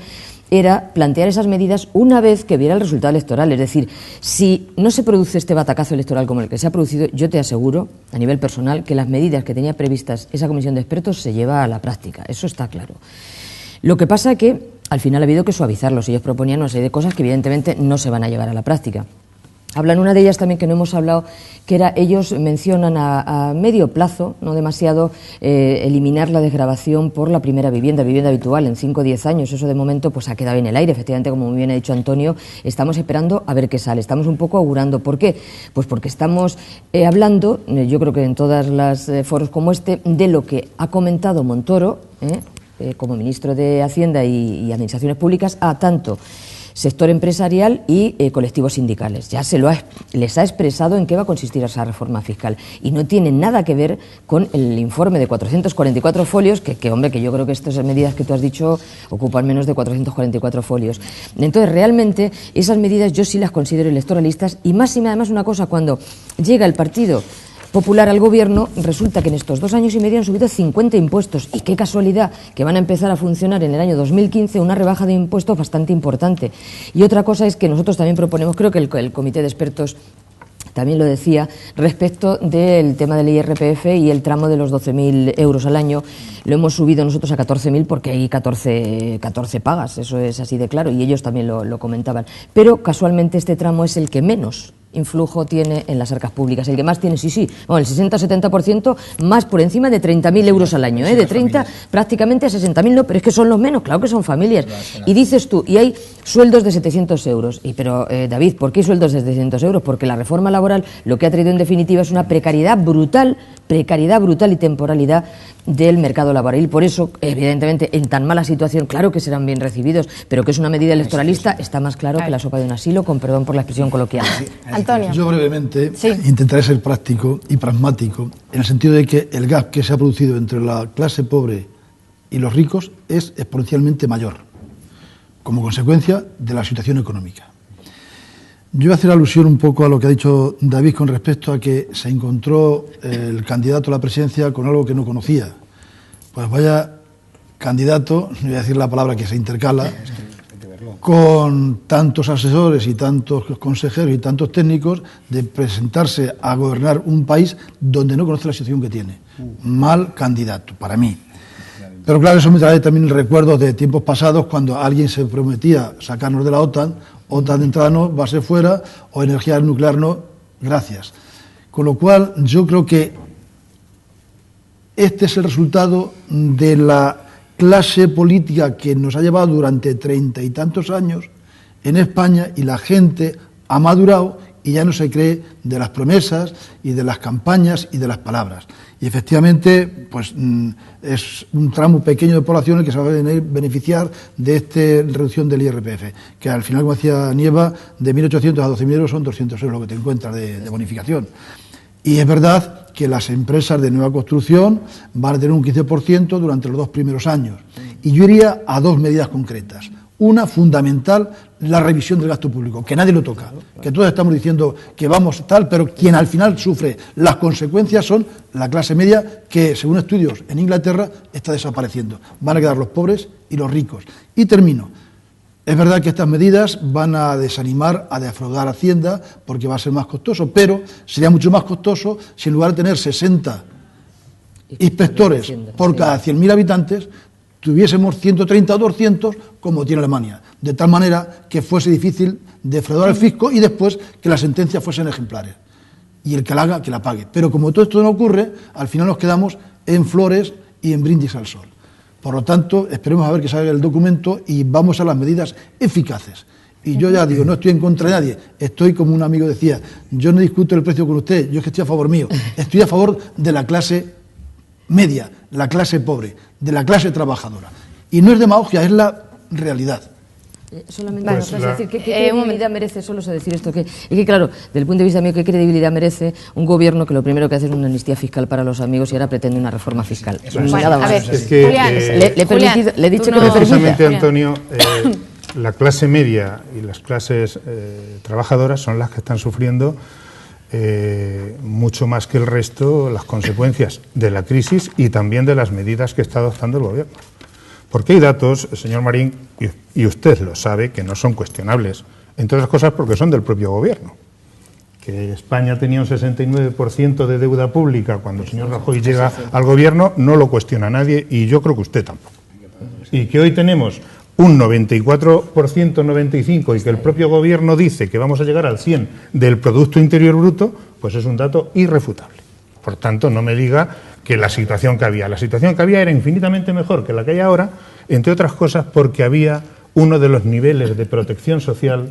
C: era plantear esas medidas una vez que viera el resultado electoral. Es decir, si no se produce este batacazo electoral como el que se ha producido, yo te aseguro, a nivel personal, que las medidas que tenía previstas esa comisión de expertos se lleva a la práctica. Eso está claro. Lo que pasa es que al final ha habido que suavizarlos. Ellos proponían una serie de cosas que evidentemente no se van a llevar a la práctica. Hablan una de ellas también que no hemos hablado, que era, ellos mencionan a medio plazo, no demasiado, eliminar la desgravación por la primera vivienda habitual en 5 o 10 años. Eso de momento pues ha quedado en el aire. Efectivamente, como muy bien ha dicho Antonio, estamos esperando a ver qué sale. Estamos un poco augurando. ¿Por qué? Pues porque estamos hablando, yo creo que en todas las foros como este, de lo que ha comentado Montoro, como ministro de Hacienda y Administraciones Públicas, a tanto sector empresarial y colectivos sindicales. Ya les ha expresado en qué va a consistir esa reforma fiscal y no tiene nada que ver con el informe de 444 folios, que hombre, que yo creo que estas medidas que tú has dicho ocupan menos de 444 folios. Entonces, realmente, esas medidas yo sí las considero electoralistas y además una cosa, cuando llega el Partido Popular al gobierno, resulta que en estos 2 años y medio han subido 50 impuestos. Y qué casualidad que van a empezar a funcionar en el año 2015 una rebaja de impuestos bastante importante. Y otra cosa es que nosotros también proponemos, creo que el comité de expertos también lo decía, respecto del tema del IRPF y el tramo de los 12.000 euros al año. Lo hemos subido nosotros a 14.000 porque hay 14 pagas, eso es así de claro, y ellos también lo comentaban. Pero casualmente este tramo es el que menos influjo tiene en las arcas públicas. El que más tiene, bueno, el 60-70% más por encima de 30.000 euros al año, de 30 prácticamente a 60.000, no, pero es que son los menos, claro que son familias. Y dices tú, y hay sueldos de 700 euros. Pero, David, ¿por qué sueldos de 700 euros? Porque la reforma laboral lo que ha traído en definitiva es una precariedad brutal y temporalidad del mercado laboral. Y por eso, evidentemente, en tan mala situación, claro que serán bien recibidos, pero que es una medida electoralista, está más claro que la sopa de un asilo, con perdón por la expresión coloquial.
A: Antonio.
B: Yo brevemente intentaré ser práctico y pragmático en el sentido de que el gap que se ha producido entre la clase pobre y los ricos es exponencialmente mayor, como consecuencia de la situación económica. Yo voy a hacer alusión un poco a lo que ha dicho David con respecto a que se encontró el candidato a la presidencia con algo que no conocía. Pues vaya candidato, no voy a decir la palabra que se intercala, con tantos asesores y tantos consejeros y tantos técnicos, de presentarse a gobernar un país donde no conoce la situación que tiene. Mal candidato, para mí. Pero claro, eso me trae también recuerdos de tiempos pasados cuando alguien se prometía sacarnos de la OTAN de entrada no, base fuera, o energía nuclear no, gracias. Con lo cual, yo creo que este es el resultado de la clase política que nos ha llevado durante 30 y tantos años en España, y la gente ha madurado y ya no se cree de las promesas y de las campañas y de las palabras. Y efectivamente, pues es un tramo pequeño de población el que se va a beneficiar de esta reducción del IRPF, que al final, como decía Nieva, de 1.800 a 12.000 euros son 200 euros lo que te encuentras de bonificación. Y es verdad que las empresas de nueva construcción van a tener un 15% durante los 2 primeros años. Y yo iría a 2 medidas concretas. Una fundamental, la revisión del gasto público, que nadie lo toca, que todos estamos diciendo que vamos tal, pero quien al final sufre las consecuencias son la clase media, que según estudios en Inglaterra está desapareciendo. Van a quedar los pobres y los ricos. Y termino. Es verdad que estas medidas van a desanimar a defraudar Hacienda porque va a ser más costoso, pero sería mucho más costoso si en lugar de tener 60 inspectores por cada 100.000 habitantes, tuviésemos 130 o 200 como tiene Alemania, de tal manera que fuese difícil defraudar al fisco y después que las sentencias fuesen ejemplares y el que la haga, que la pague. Pero como todo esto no ocurre, al final nos quedamos en flores y en brindis al sol. Por lo tanto, esperemos a ver que salga el documento y vamos a las medidas eficaces. Y yo ya digo, no estoy en contra de nadie, estoy, como un amigo decía, yo no discuto el precio con usted, yo es que estoy a favor mío, estoy a favor de la clase media, la clase pobre, de la clase trabajadora. Y no es demagogia, es la realidad.
C: Solamente pues decir, ¿qué credibilidad merece, solo sé decir esto? Que claro, desde el punto de vista mío, ¿qué credibilidad merece un gobierno que lo primero que hace es una amnistía fiscal para los amigos y ahora pretende una reforma fiscal?
A: Bueno, a ver,
E: es que,
A: Julián,
C: le he dicho que me permita.
E: Precisamente, Antonio, la clase media y las clases trabajadoras son las que están sufriendo mucho más que el resto las consecuencias de la crisis y también de las medidas que está adoptando el gobierno. Porque hay datos, señor Marín, y usted lo sabe, que no son cuestionables, entre otras cosas porque son del propio gobierno. Que España tenía un 69% de deuda pública cuando el señor Rajoy llega al gobierno, no lo cuestiona nadie y yo creo que usted tampoco. Y que hoy tenemos un 94%, 95% y que el propio gobierno dice que vamos a llegar al 100% del Producto Interior Bruto, pues es un dato irrefutable. Por tanto, no me diga que la situación que había era infinitamente mejor que la que hay ahora, entre otras cosas porque había uno de los niveles de protección social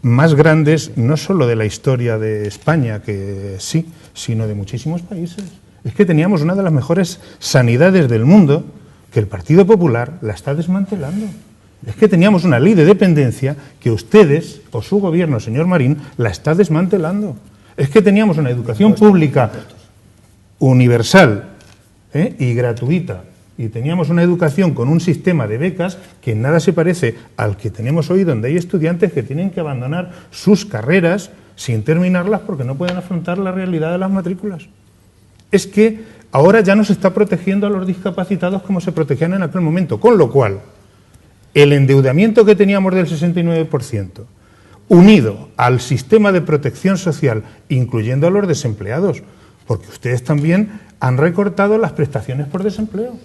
E: más grandes, no solo de la historia de España, que sí, sino de muchísimos países. Es que teníamos una de las mejores sanidades del mundo, que el Partido Popular la está desmantelando. Es que teníamos una ley de dependencia que ustedes, o su gobierno, señor Marín, la está desmantelando. Es que teníamos una educación pública universal y gratuita, y teníamos una educación con un sistema de becas que en nada se parece al que tenemos hoy, donde hay estudiantes que tienen que abandonar sus carreras sin terminarlas porque no pueden afrontar la realidad de las matrículas. Es que ahora ya no se está protegiendo a los discapacitados como se protegían en aquel momento, con lo cual el endeudamiento que teníamos del 69%, unido al sistema de protección social, incluyendo a los desempleados, porque ustedes también han recortado las prestaciones por desempleo.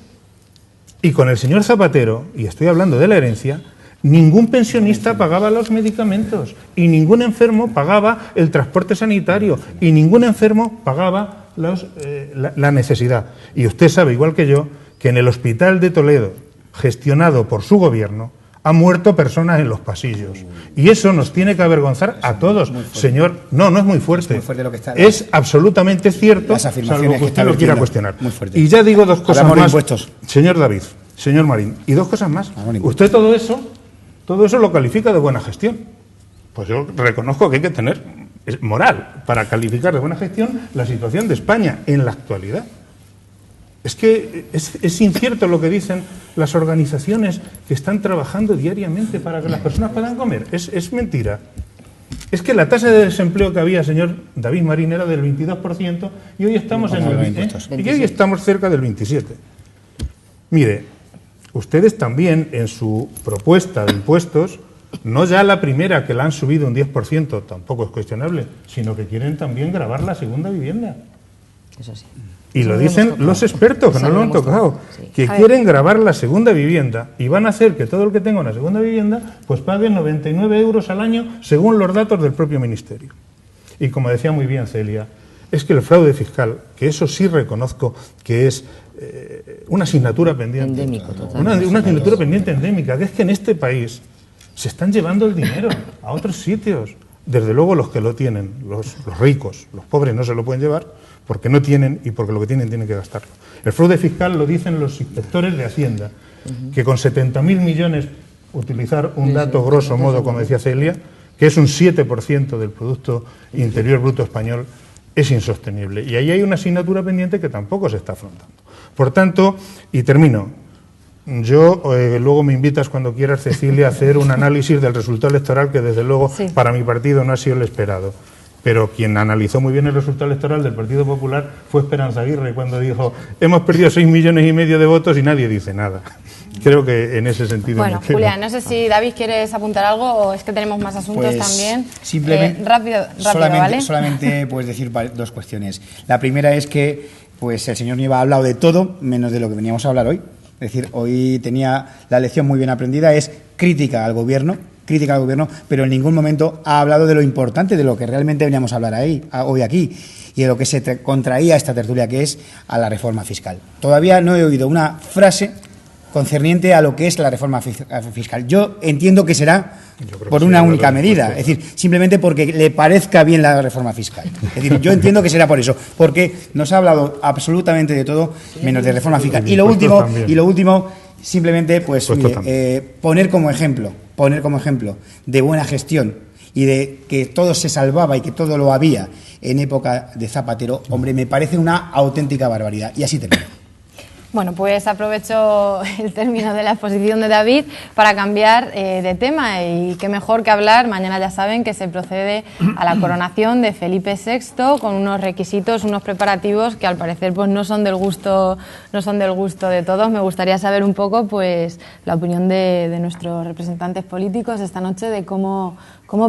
E: Y con el señor Zapatero, y estoy hablando de la herencia, ningún pensionista pagaba los medicamentos y ningún enfermo pagaba el transporte sanitario y ningún enfermo pagaba la necesidad. Y usted sabe, igual que yo, que en el hospital de Toledo, gestionado por su gobierno, han muerto personas en los pasillos. Y eso nos tiene que avergonzar a todos. Señor, no es muy fuerte. Es muy fuerte lo que está. Es absolutamente cierto, salvo que usted lo quiera cuestionar. Y ya digo dos cosas más, señor David, señor Marín, y dos cosas más. Usted todo eso lo califica de buena gestión. Pues yo reconozco que hay que tener moral para calificar de buena gestión la situación de España en la actualidad. Es que es incierto lo que dicen las organizaciones que están trabajando diariamente para que las personas puedan comer. Es mentira. Es que la tasa de desempleo que había, señor David Marín, era del 22% y hoy estamos y hoy estamos cerca del 27%. Mire, ustedes también en su propuesta de impuestos, no ya la primera que la han subido un 10%, tampoco es cuestionable, sino que quieren también gravar la segunda vivienda.
C: Eso sí.
E: Y lo dicen los expertos, que no lo han tocado, que quieren gravar la segunda vivienda y van a hacer que todo el que tenga una segunda vivienda pues pague 99 euros al año según los datos del propio Ministerio. Y como decía muy bien Celia, es que el fraude fiscal, que eso sí reconozco que es una asignatura pendiente, una asignatura pendiente endémica, que es que en este país se están llevando el dinero a otros sitios. Desde luego los que lo tienen, los ricos, los pobres no se lo pueden llevar porque no tienen y porque lo que tienen que gastarlo. El fraude fiscal lo dicen los inspectores de Hacienda, que con 70.000 millones, utilizar un dato grosso modo, como decía Celia, que es un 7% del Producto Interior Bruto español, es insostenible. Y ahí hay una asignatura pendiente que tampoco se está afrontando. Por tanto, y termino, yo, luego me invitas cuando quieras, Cecilia, a hacer un análisis del resultado electoral que desde luego para mi partido no ha sido el esperado. pero quien analizó muy bien el resultado electoral del Partido Popular fue Esperanza Aguirre, cuando dijo: hemos perdido 6,5 millones de votos y nadie dice nada. Creo que en ese sentido...
A: Bueno, Julián, no sé si David quieres apuntar algo o es que tenemos más asuntos
D: pues,
A: también.
D: Simplemente,
A: rápido, ¿vale?
D: Solamente pues decir dos cuestiones. La primera es que pues el señor Nieva ha hablado de todo, menos de lo que veníamos a hablar hoy. Es decir, hoy tenía la lección muy bien aprendida, es crítica al gobierno, pero en ningún momento ha hablado de lo importante, de lo que realmente veníamos a hablar hoy aquí, y de lo que se contraía esta tertulia, que es a la reforma fiscal. Todavía no he oído una frase concerniente a lo que es la reforma fiscal. Yo entiendo que será por una única medida, es decir, simplemente porque le parezca bien la reforma fiscal. Es decir, yo entiendo que será por eso, porque nos ha hablado absolutamente de todo menos de reforma fiscal. Y lo último, simplemente, pues poner como ejemplo de buena gestión y de que todo se salvaba y que todo lo había en época de Zapatero, hombre, me parece una auténtica barbaridad. Y así termino.
A: Bueno, pues aprovecho el término de la exposición de David para cambiar de tema, y qué mejor que hablar. Mañana ya saben que se procede a la coronación de Felipe VI con unos requisitos, unos preparativos que al parecer pues no son del gusto de todos. Me gustaría saber un poco pues la opinión de nuestros representantes políticos esta noche de cómo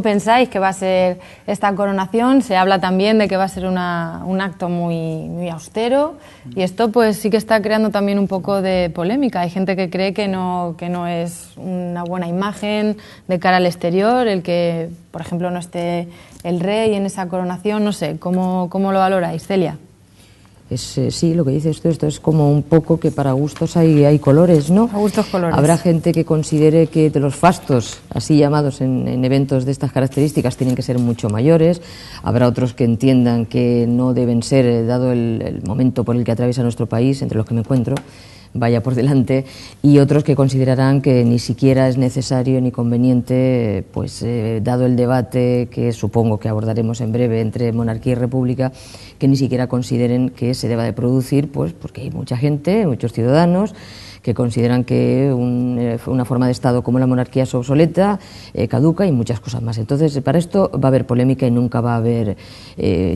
A: pensáis que va a ser esta coronación. Se habla también de que va a ser un acto muy austero, y esto pues sí que está creando también un poco de polémica. Hay gente que cree que no es una buena imagen de cara al exterior el que, por ejemplo, no esté el rey en esa coronación. No sé, ¿cómo lo valoráis, Celia?
C: Sí, lo que dice esto es como un poco que para gustos hay colores, ¿no?
A: A gustos colores.
C: Habrá gente que considere que de los fastos, así llamados en eventos de estas características, tienen que ser mucho mayores. Habrá otros que entiendan que no deben ser, dado el momento por el que atraviesa nuestro país, entre los que me encuentro, vaya por delante, y otros que considerarán que ni siquiera es necesario ni conveniente, pues dado el debate que supongo que abordaremos en breve entre monarquía y república, que ni siquiera consideren que se deba de producir, pues porque hay mucha gente, muchos ciudadanos que consideran que una forma de Estado como la monarquía es obsoleta, caduca y muchas cosas más. Entonces, para esto va a haber polémica y nunca va a haber,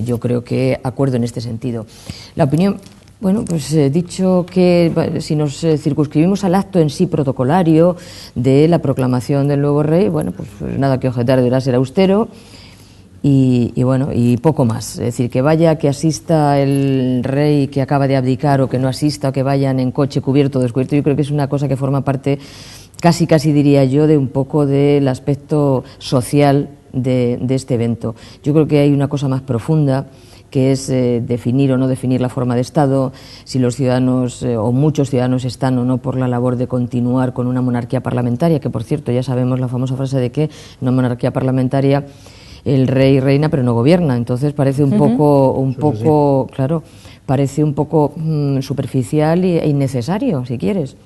C: yo creo que, acuerdo en este sentido. La opinión... Bueno, pues dicho que si nos circunscribimos al acto en sí protocolario de la proclamación del nuevo rey, bueno, pues nada que objetar, deberá ser austero y poco más. Es decir, que vaya, que asista el rey que acaba de abdicar, o que no asista, o que vayan en coche cubierto o descubierto, yo creo que es una cosa que forma parte, casi diría yo, de un poco del aspecto social de este evento. Yo creo que hay una cosa más profunda, que es definir o no definir la forma de Estado, si los ciudadanos o muchos ciudadanos están o no por la labor de continuar con una monarquía parlamentaria, que por cierto ya sabemos la famosa frase de que en una monarquía parlamentaria el rey reina pero no gobierna. Entonces parece un poco, claro, parece un poco superficial e innecesario, si quieres.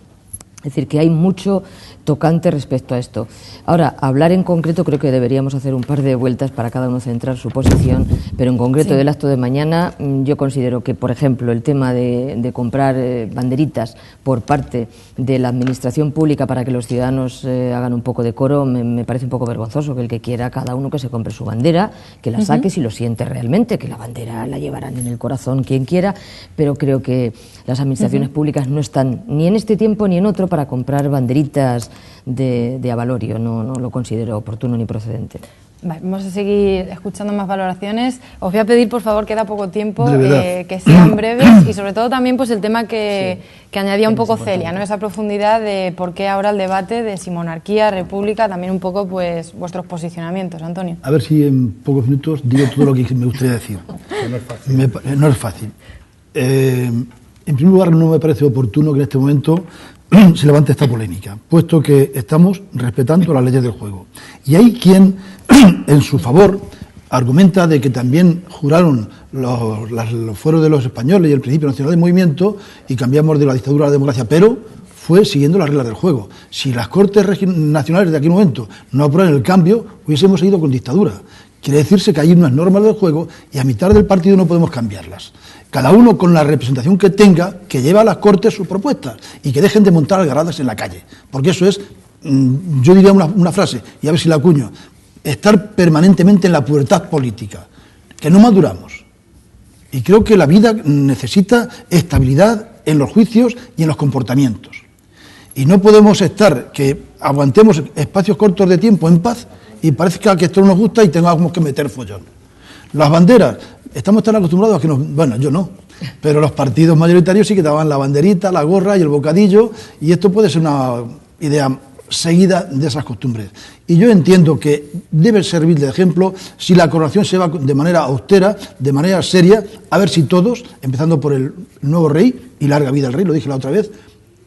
C: Es decir, que hay mucho tocante respecto a esto. Ahora, hablar en concreto, creo que deberíamos hacer un par de vueltas para cada uno centrar su posición, pero en concreto del acto de mañana, yo considero que, por ejemplo, el tema de comprar banderitas por parte de la administración pública para que los ciudadanos hagan un poco de coro, me parece un poco vergonzoso. Que el que quiera, cada uno que se compre su bandera, que la saque si lo siente realmente, que la bandera la llevarán en el corazón quien quiera, pero creo que las administraciones públicas no están ni en este tiempo ni en otro para comprar banderitas de avalorio. No lo considero oportuno ni procedente.
A: Vale, vamos a seguir escuchando más valoraciones. Os voy a pedir, por favor, queda poco tiempo, que sean breves, y sobre todo también pues el tema que añadía un poco Celia, ¿no? Esa profundidad de por qué ahora el debate de si monarquía, república, también un poco pues vuestros posicionamientos, Antonio.
B: A ver si en pocos minutos digo todo lo que me gustaría decir. No es fácil. En primer lugar, no me parece oportuno que en este momento se levante esta polémica, puesto que estamos respetando las leyes del juego. Y hay quien, en su favor, argumenta de que también juraron los fueros de los españoles y el principio nacional de movimiento y cambiamos de la dictadura a la democracia, pero fue siguiendo las reglas del juego. Si las Cortes Nacionales de aquel momento no aprueban el cambio, hubiésemos seguido con dictadura. Quiere decirse que hay unas normas del juego y a mitad del partido no podemos cambiarlas. Cada uno con la representación que tenga, que lleve a las Cortes sus propuestas y que dejen de montar algaradas en la calle. Porque eso es, yo diría una frase, y a ver si la acuño, estar permanentemente en la pubertad política. que no maduramos. Y creo que la vida necesita estabilidad en los juicios y en los comportamientos. Y no podemos estar que aguantemos espacios cortos de tiempo en paz y parezca que esto no nos gusta y tengamos que meter follón. Las banderas, estamos tan acostumbrados a que bueno, yo no, pero los partidos mayoritarios sí que daban la banderita, la gorra y el bocadillo, y esto puede ser una idea seguida de esas costumbres. Y yo entiendo que debe servir de ejemplo si la coronación se va de manera austera, de manera seria, a ver si todos, empezando por el nuevo rey, y larga vida al rey, lo dije la otra vez,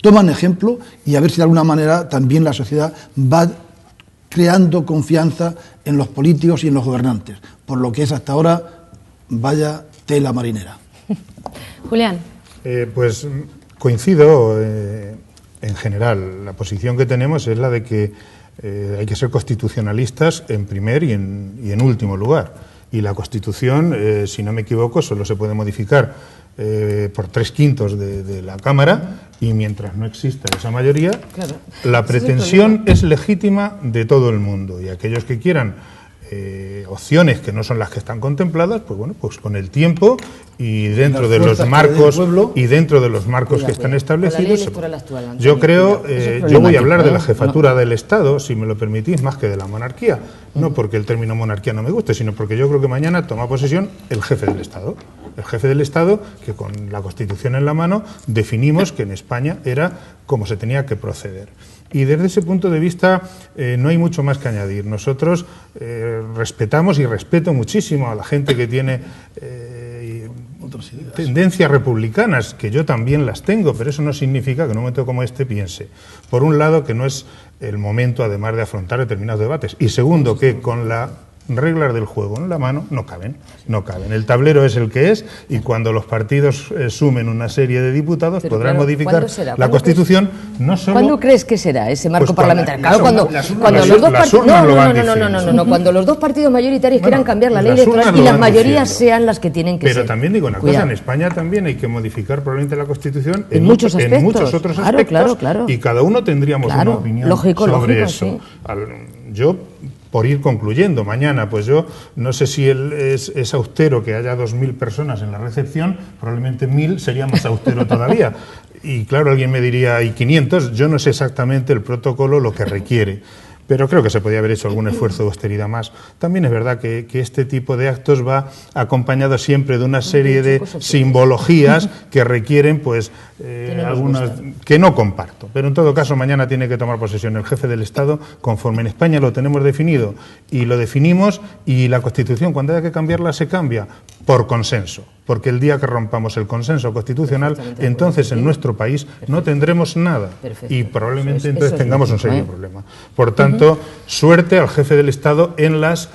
B: toman ejemplo y a ver si de alguna manera también la sociedad va creando confianza en los políticos y en los gobernantes. Por lo que es hasta ahora, vaya tela marinera.
A: Julián.
E: Pues coincido en general. La posición que tenemos es la de que hay que ser constitucionalistas en primer y en último lugar. Y la Constitución, si no me equivoco, solo se puede modificar por 3/5 de la Cámara, y mientras no exista esa mayoría, claro, la pretensión es legítima de todo el mundo, y aquellos que quieran opciones que no son las que están contempladas, pues bueno, pues con el tiempo y dentro de los marcos que están establecidos. Yo creo, yo voy a hablar de la jefatura del Estado, si me lo permitís, más que de la monarquía, no porque el término monarquía no me guste, sino porque yo creo que mañana toma posesión el jefe del Estado. El jefe del Estado, que con la Constitución en la mano definimos que en España era como se tenía que proceder. Y desde ese punto de vista no hay mucho más que añadir. Nosotros respetamos y respeto muchísimo a la gente que tiene tendencias republicanas, que yo también las tengo, pero eso no significa que en un momento como este piense, por un lado, que no es el momento además de afrontar determinados debates, y segundo, que con las reglas del juego en la mano no caben. El tablero es el que es, y cuando los partidos sumen una serie de diputados podrán modificar la Constitución. No solo...
C: ¿Cuándo crees que será ese marco parlamentario? Claro, cuando los dos partidos mayoritarios quieran cambiar la ley electoral y las mayorías sean las que tienen que ser.
E: Pero también digo una cosa, en España también hay que modificar probablemente la Constitución
C: en muchos
E: otros aspectos, claro. Y cada uno tendríamos una opinión sobre eso. Sí. Yo, por ir concluyendo, mañana, pues yo no sé si es austero que haya 2.000 personas en la recepción, probablemente 1.000 sería más austero todavía. Y claro, alguien me diría, ¿y 500? Yo no sé exactamente el protocolo lo que requiere, pero creo que se podría haber hecho algún esfuerzo de austeridad más. También es verdad que este tipo de actos va acompañado siempre de una serie de simbologías que requieren, pues, algunas que no comparto. Pero en todo caso, mañana tiene que tomar posesión el jefe del Estado, conforme en España lo tenemos definido, y lo definimos, y la Constitución, cuando haya que cambiarla, se cambia por consenso. Porque el día que rompamos el consenso constitucional, entonces en nuestro país no tendremos nada. Y probablemente entonces tengamos un serio problema. Por tanto, suerte al jefe del Estado en las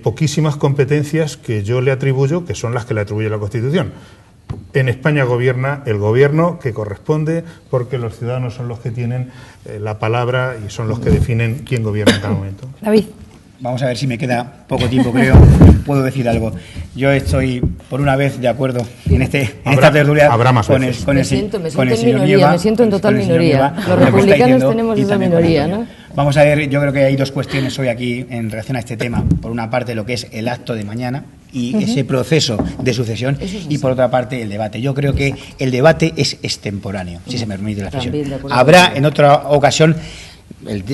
E: poquísimas competencias que yo le atribuyo, que son las que le atribuye la Constitución. En España gobierna el gobierno que corresponde, porque los ciudadanos son los que tienen la palabra y son los que definen quién gobierna en cada momento.
A: David.
D: Vamos a ver si me queda poco tiempo, creo. Puedo decir algo. Yo estoy, por una vez, de acuerdo en esta tertulia con el señor Nieva.
C: Me siento en total minoría. Los republicanos tenemos esa minoría, ¿no?
D: Vamos a ver, yo creo que hay dos cuestiones hoy aquí en relación a este tema. Por una parte, lo que es el acto de mañana y ese proceso de sucesión, y por otra parte, el debate. Yo creo que el debate es extemporáneo, si se me permite la expresión. Habrá en otra ocasión...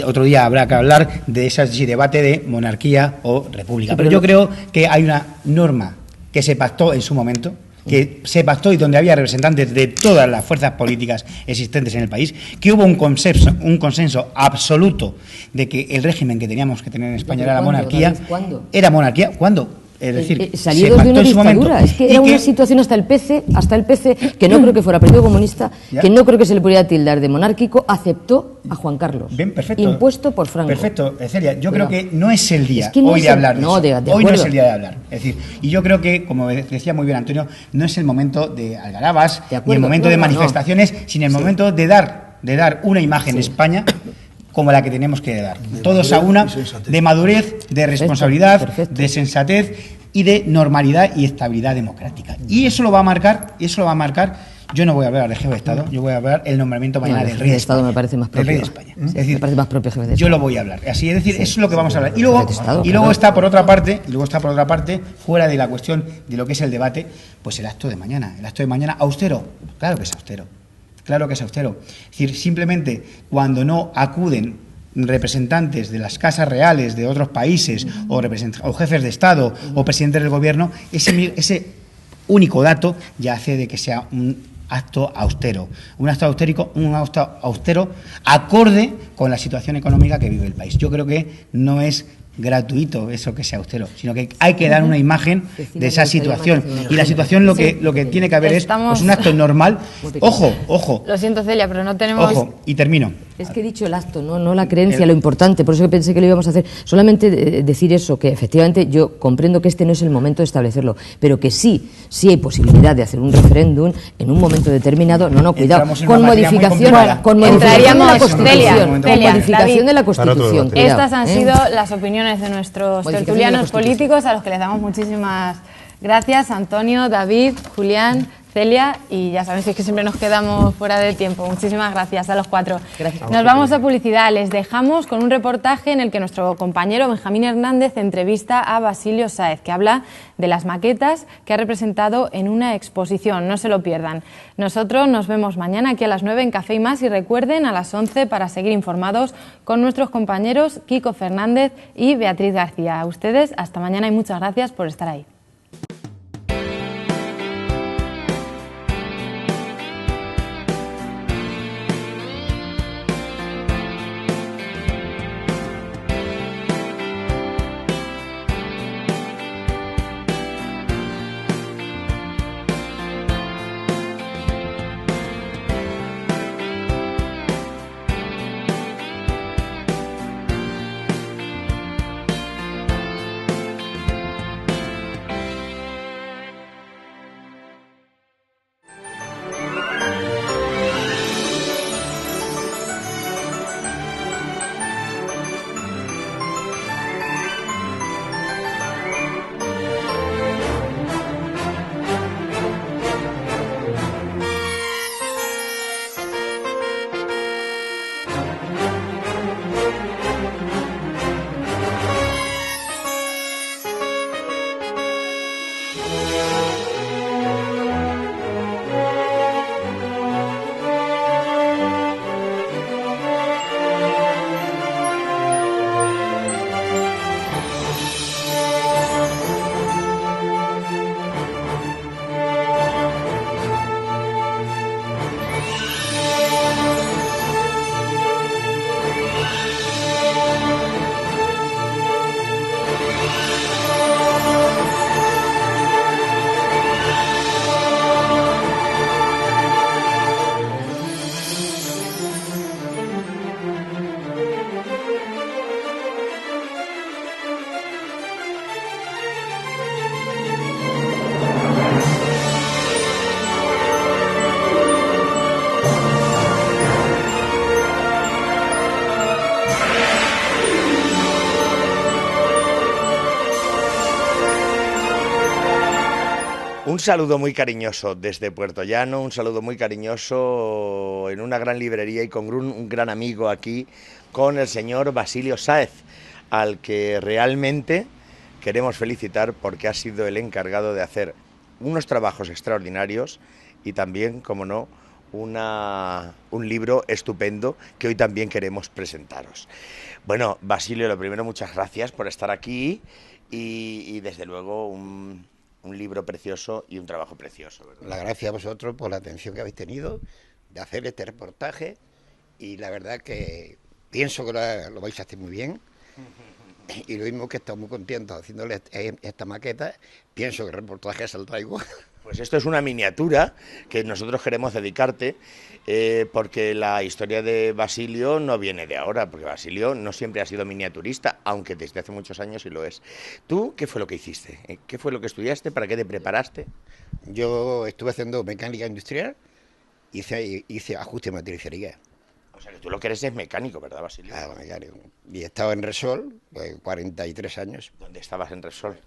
D: otro día habrá que hablar de ese debate de monarquía o república. Pero yo creo que hay una norma que se pactó en su momento, que se pactó y donde había representantes de todas las fuerzas políticas existentes en el país, que hubo un consenso absoluto de que el régimen que teníamos que tener en España era la monarquía.
C: ¿Cuándo?
D: ¿Era monarquía? ¿Cuándo? Es decir,
C: salidos de una dictadura. Es que era una situación hasta el PC, que no creo que fuera Partido Comunista, que no creo que se le pudiera tildar de monárquico, aceptó a Juan Carlos.
D: Bien, perfecto.
C: Impuesto por Franco.
D: Perfecto, Celia, yo creo que no es el día hoy de hablar de eso. Hoy no es el día de hablar. Es decir, y yo creo que, como decía muy bien Antonio, no es el momento de algarabas, ni el momento de manifestaciones, sino el momento de dar una imagen de España como la que tenemos que dar. Todos a una, de madurez, de responsabilidad, de sensatez y de normalidad y estabilidad democrática. Y eso lo va a marcar, Yo no voy a hablar del jefe de Estado, yo voy a hablar el nombramiento mañana del rey de Estado.
C: Me parece más propio.
D: El rey de España. Es decir,
C: me parece más propio jefe de Estado.
D: Yo lo voy a hablar. Así es decir, eso es lo que vamos a hablar. Y luego está por otra parte, fuera de la cuestión de lo que es el debate, pues el acto de mañana. El acto de mañana, austero. Claro que es austero. Claro que es austero. Es decir, simplemente cuando no acuden representantes de las casas reales de otros países o jefes de Estado o presidentes del gobierno, ese único dato ya hace de que sea un acto austero, un acto austero acorde con la situación económica que vive el país. Yo creo que no es gratuito eso que sea austero, sino que hay que dar una imagen de esa situación, y la situación lo que tiene que haber es pues, un acto normal. Ojo.
A: Lo siento, Celia, pero no tenemos...
D: Ojo, y termino.
C: Es que he dicho el acto, no la creencia, lo importante, por eso que pensé que lo íbamos a hacer. Solamente decir eso, que efectivamente yo comprendo que este no es el momento de establecerlo, pero que sí hay posibilidad de hacer un referéndum en un momento determinado, cuidado, con modificación de la Constitución.
A: Estas han sido las opiniones de nuestros tertulianos políticos, a los que les damos muchísimas gracias, Antonio, David, Julián, Celia, y ya saben, si es que siempre nos quedamos fuera de tiempo. Muchísimas gracias a los cuatro.
C: Gracias.
A: Nos vamos a publicidad. Les dejamos con un reportaje en el que nuestro compañero Benjamín Hernández entrevista a Basilio Sáez, que habla de las maquetas que ha representado en una exposición. No se lo pierdan. Nosotros nos vemos mañana aquí a las 9 en Café y Más, y recuerden a las 11 para seguir informados con nuestros compañeros Kiko Fernández y Beatriz García. A ustedes, hasta mañana y muchas gracias por estar ahí.
F: Un saludo muy cariñoso desde Puerto Llano, un saludo muy cariñoso en una gran librería y con un gran amigo aquí, con el señor Basilio Sáez, al que realmente queremos felicitar porque ha sido el encargado de hacer unos trabajos extraordinarios y también, como no, un libro estupendo que hoy también queremos presentaros. Bueno, Basilio, lo primero, muchas gracias por estar aquí y desde luego un libro precioso y un trabajo precioso, ¿verdad?
G: La gracias a vosotros por la atención que habéis tenido de hacer este reportaje, y la verdad que pienso que lo vais a hacer muy bien, y lo mismo que estamos muy contentos haciéndole esta maqueta. Pienso que el reportaje saldrá igual.
F: Pues esto es una miniatura que nosotros queremos dedicarte, porque la historia de Basilio no viene de ahora, porque Basilio no siempre ha sido miniaturista, aunque desde hace muchos años sí lo es. ¿Tú qué fue lo que hiciste? ¿Qué fue lo que estudiaste? ¿Para qué te preparaste?
G: Yo estuve haciendo mecánica industrial, hice ajuste de matricería.
F: O sea que tú lo que eres es mecánico, ¿verdad, Basilio?
G: Claro, mecánico. Y he estado en Repsol, 43 años.
F: ¿Dónde estabas en Repsol?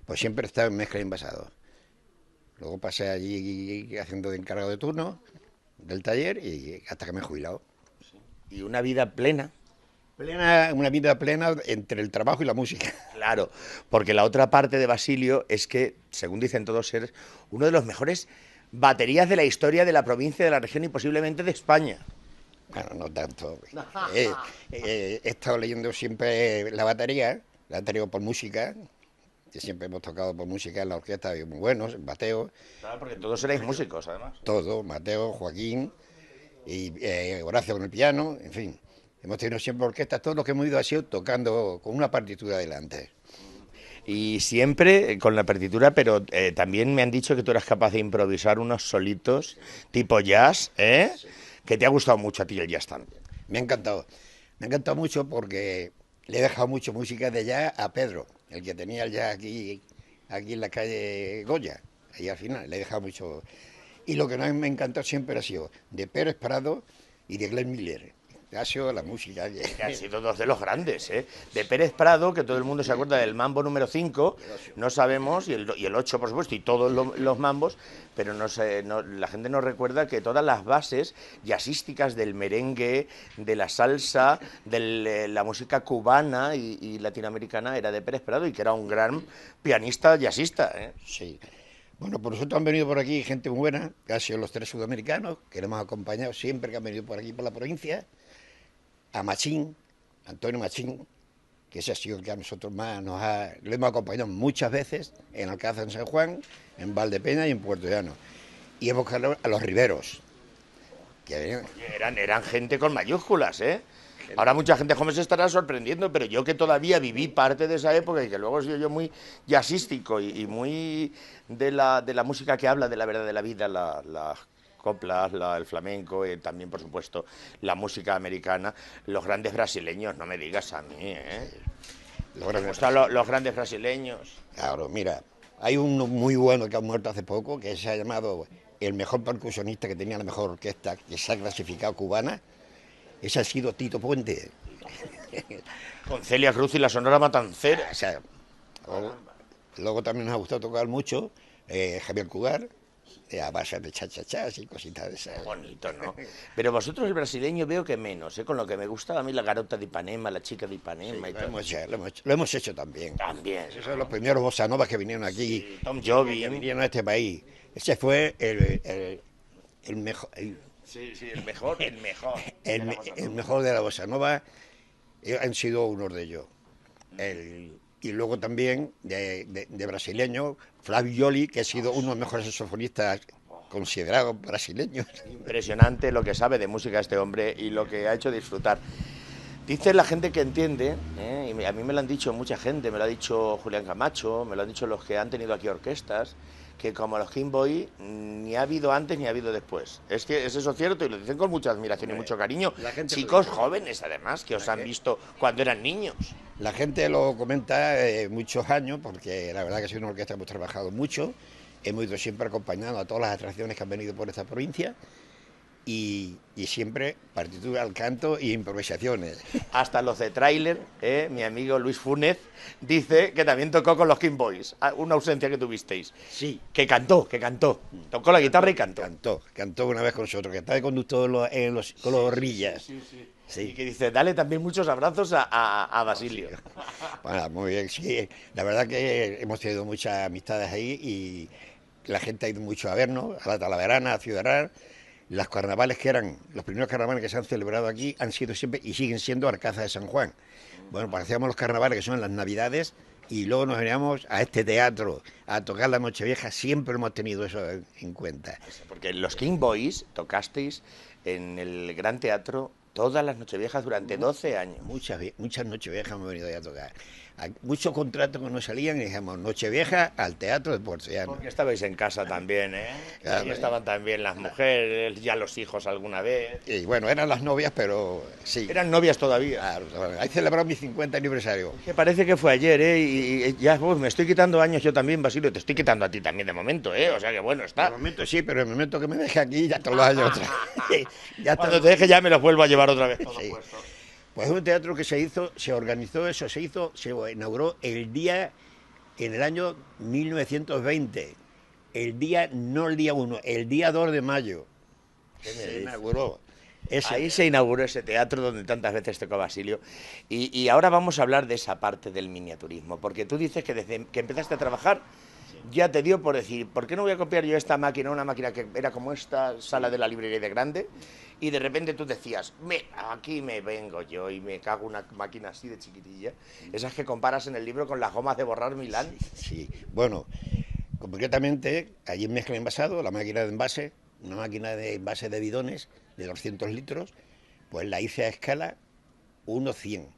G: Pues siempre he estado en mezcla y envasado. Luego pasé allí haciendo de encargado de turno del taller y hasta que me he jubilado.
F: Y una vida plena.
G: Una vida plena entre el trabajo y la música.
F: Claro, porque la otra parte de Basilio es que, según dicen todos, eres uno de los mejores baterías de la historia de la provincia, de la región y posiblemente de España.
G: Bueno, no tanto. He estado leyendo siempre la batería, la he tenido por música, que siempre hemos tocado por música en la orquesta, y muy buenos, Mateo.
F: Claro, porque todos erais músicos, además.
G: Todo, Mateo, Joaquín y Horacio con el piano, en fin. Hemos tenido siempre orquestas, todo lo que hemos ido ha sido tocando con una partitura delante.
F: Y siempre con la partitura, pero también me han dicho que tú eras capaz de improvisar unos solitos tipo jazz, ¿eh? Sí. Que te ha gustado mucho a ti el jazz también.
G: Me ha encantado mucho porque le he dejado mucho música de jazz a Pedro, el que tenía el jazz aquí en la calle Goya, ahí al final, le he dejado mucho. Y lo que no me encantó siempre ha sido de Pérez Prado y de Glenn Miller. Ha sido la música.
F: Que han sido dos de los grandes, ¿eh? De Pérez Prado, que todo el mundo se acuerda del mambo número 5, no sabemos, y el 8, por supuesto, y todos los mambos, pero la gente no recuerda que todas las bases jazzísticas del merengue, de la salsa, de la música cubana y latinoamericana era de Pérez Prado, y que era un gran pianista jazzista, ¿eh?
G: Sí. Bueno, por nosotros han venido por aquí gente muy buena, que han sido los 3 sudamericanos, que le hemos acompañado siempre que han venido por aquí, por la provincia. A Machín, Antonio Machín, que ese ha sido el que a nosotros más lo hemos acompañado muchas veces en Alcázar, en San Juan, en Valdepeña y en Puerto Llano. Y hemos buscado a los Riveros. Que
F: eran gente con mayúsculas, ¿eh? Ahora mucha gente joven se estará sorprendiendo, pero yo que todavía viví parte de esa época y que luego he sido yo muy jazzístico y muy de la música que habla de la verdad de la vida, la coplas, el flamenco, también por supuesto la música americana, los grandes brasileños, no me digas a mí, ¿eh? Los grandes brasileños.
G: Claro, mira, hay uno muy bueno que ha muerto hace poco, que se ha llamado el mejor percusionista que tenía la mejor orquesta que se ha clasificado cubana. Ese ha sido Tito Puente.
F: Con Celia Cruz y la Sonora Matancera.
G: O sea, luego también nos ha gustado tocar mucho Javier Cugar, a base de cha-cha-chas y cositas de esas.
F: Bonito, ¿no? Pero vosotros el brasileño veo que menos, ¿eh? Con lo que me gustaba a mí la garota de Ipanema, la chica de Ipanema, sí, y todo.
G: Lo hemos hecho también.
F: También.
G: Esos son los primeros bossa novas que vinieron aquí.
F: Sí, Tom Jovi.
G: Que vinieron a este país. Ese fue el mejor.
F: El mejor.
G: El mejor de la bossa nova. Han sido unos de ellos. Y luego también de brasileño, Flavio Joli, que ha sido uno de los mejores saxofonistas considerados brasileños.
F: Impresionante lo que sabe de música este hombre y lo que ha hecho disfrutar. Dice la gente que entiende, y a mí me lo han dicho mucha gente, me lo ha dicho Julián Camacho, me lo han dicho los que han tenido aquí orquestas, que como los King Boy ni ha habido antes ni ha habido después. Es que es eso cierto y lo dicen con mucha admiración y mucho cariño. Chicos jóvenes además, que os han visto cuando eran niños.
G: La gente lo comenta muchos años, porque la verdad que ha sido una orquesta que hemos trabajado mucho, hemos ido siempre acompañando a todas las atracciones que han venido por esta provincia. Y siempre partitura al canto y improvisaciones.
F: Hasta los de tráiler, mi amigo Luis Funes dice que también tocó con los King Boys, una ausencia que tuvisteis.
G: Sí.
F: Que cantó. Tocó la guitarra y cantó.
G: Cantó una vez con nosotros, que está de conductor con los Rillas.
F: Sí. Y que dice, dale también muchos abrazos a Basilio.
G: Bueno, muy bien, sí. La verdad que hemos tenido muchas amistades ahí y la gente ha ido mucho a vernos, a la Talaverana, a Ciudad Real. Los carnavales que eran, los primeros carnavales que se han celebrado aquí han sido siempre y siguen siendo Alcázar de San Juan. Bueno, pues hacíamos los carnavales que son las Navidades y luego nos veníamos a este teatro a tocar la Nochevieja, siempre hemos tenido eso en cuenta.
F: Porque los King Boys tocasteis en el Gran Teatro todas las Nocheviejas durante 12 años.
G: Muchas Nocheviejas hemos venido ya a tocar. Muchos contratos que nos salían y dijimos Nochevieja al Teatro de Puerto Llano.
F: Porque estabais en casa también, ¿eh?
G: Claro,
F: y estaban también las mujeres, ya los hijos alguna vez.
G: Y bueno, eran las novias, pero sí.
F: Eran novias todavía.
G: Claro, ahí celebramos mi 50 aniversario.
F: Que parece que fue ayer, ¿eh? Y ya me estoy quitando años yo también, Basilio, te estoy quitando a ti también de momento, ¿eh? O sea que bueno, está.
G: De momento sí, pero en el momento que me deje aquí ya todos los años otra.
F: Cuando te deje ya me los vuelvo a llevar otra vez.
G: Sí. Pues es un teatro que se inauguró en el año 1920. no el día 1, el día 2 de mayo. Se inauguró.
F: Ahí se inauguró ese teatro donde tantas veces tocó Basilio. Y ahora vamos a hablar de esa parte del miniaturismo, porque tú dices que desde que empezaste a trabajar ya te dio por decir, ¿por qué no voy a copiar yo esta máquina, una máquina que era como esta sala de la librería de grande? Y de repente tú decías, aquí me vengo yo y me cago una máquina así de chiquitilla, esas que comparas en el libro con las gomas de borrar Milán.
G: Sí. Bueno, concretamente, allí en mezcla envasado, la máquina de envase, una máquina de envase de bidones de 200 litros, pues la hice a escala 1:100.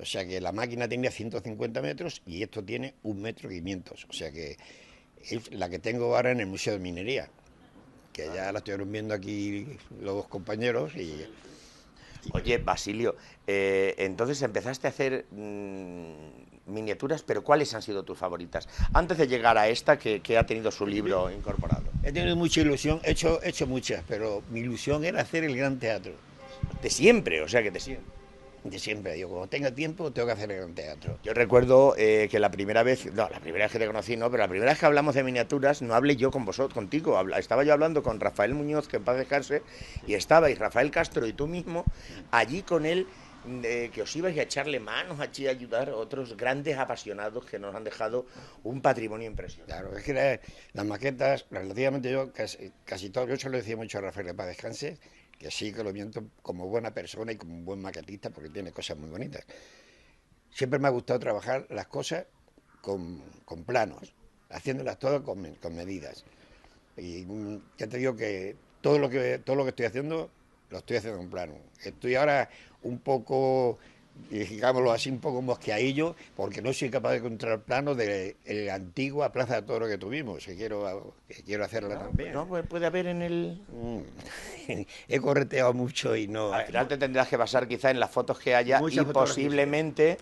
G: O sea que la máquina tenía 150 metros y esto tiene 1,5 metros. O sea que es la que tengo ahora en el Museo de Minería, que ya la estuvieron viendo aquí los compañeros.
F: Oye, Basilio, entonces empezaste a hacer miniaturas, pero ¿cuáles han sido tus favoritas? Antes de llegar a esta que ha tenido su libro incorporado.
G: He tenido mucha ilusión, he hecho muchas, pero mi ilusión era hacer el Gran Teatro.
F: De siempre, o sea que de siempre.
G: De siempre, digo, cuando tenga tiempo tengo que hacer el Gran Teatro.
F: Yo recuerdo que la primera vez que te conocí no, pero la primera vez que hablamos de miniaturas no hablé yo con vosotros, contigo, estaba yo hablando con Rafael Muñoz, que en paz descanse, y estabais Rafael Castro y tú mismo allí con él, que os ibais a echarle manos, a ayudar a otros grandes apasionados que nos han dejado un patrimonio impresionante.
G: Claro, es que las maquetas, relativamente yo, casi todo, yo se lo decía mucho a Rafael de paz descanse, que sí que lo miento como buena persona y como un buen maquetista porque tiene cosas muy bonitas. Siempre me ha gustado trabajar las cosas con planos, haciéndolas todas con medidas. Y ya te digo que todo lo que estoy haciendo, lo estoy haciendo en plano. Estoy ahora un poco, digámoslo así, un poco mosqueadillo, porque no soy capaz de encontrar plano de la antigua Plaza de Toros que tuvimos, que quiero hacerla también.
F: No, puede haber en el...
G: He correteado mucho y no...
F: Al final te tendrás que basar quizá en las fotos que haya y posiblemente,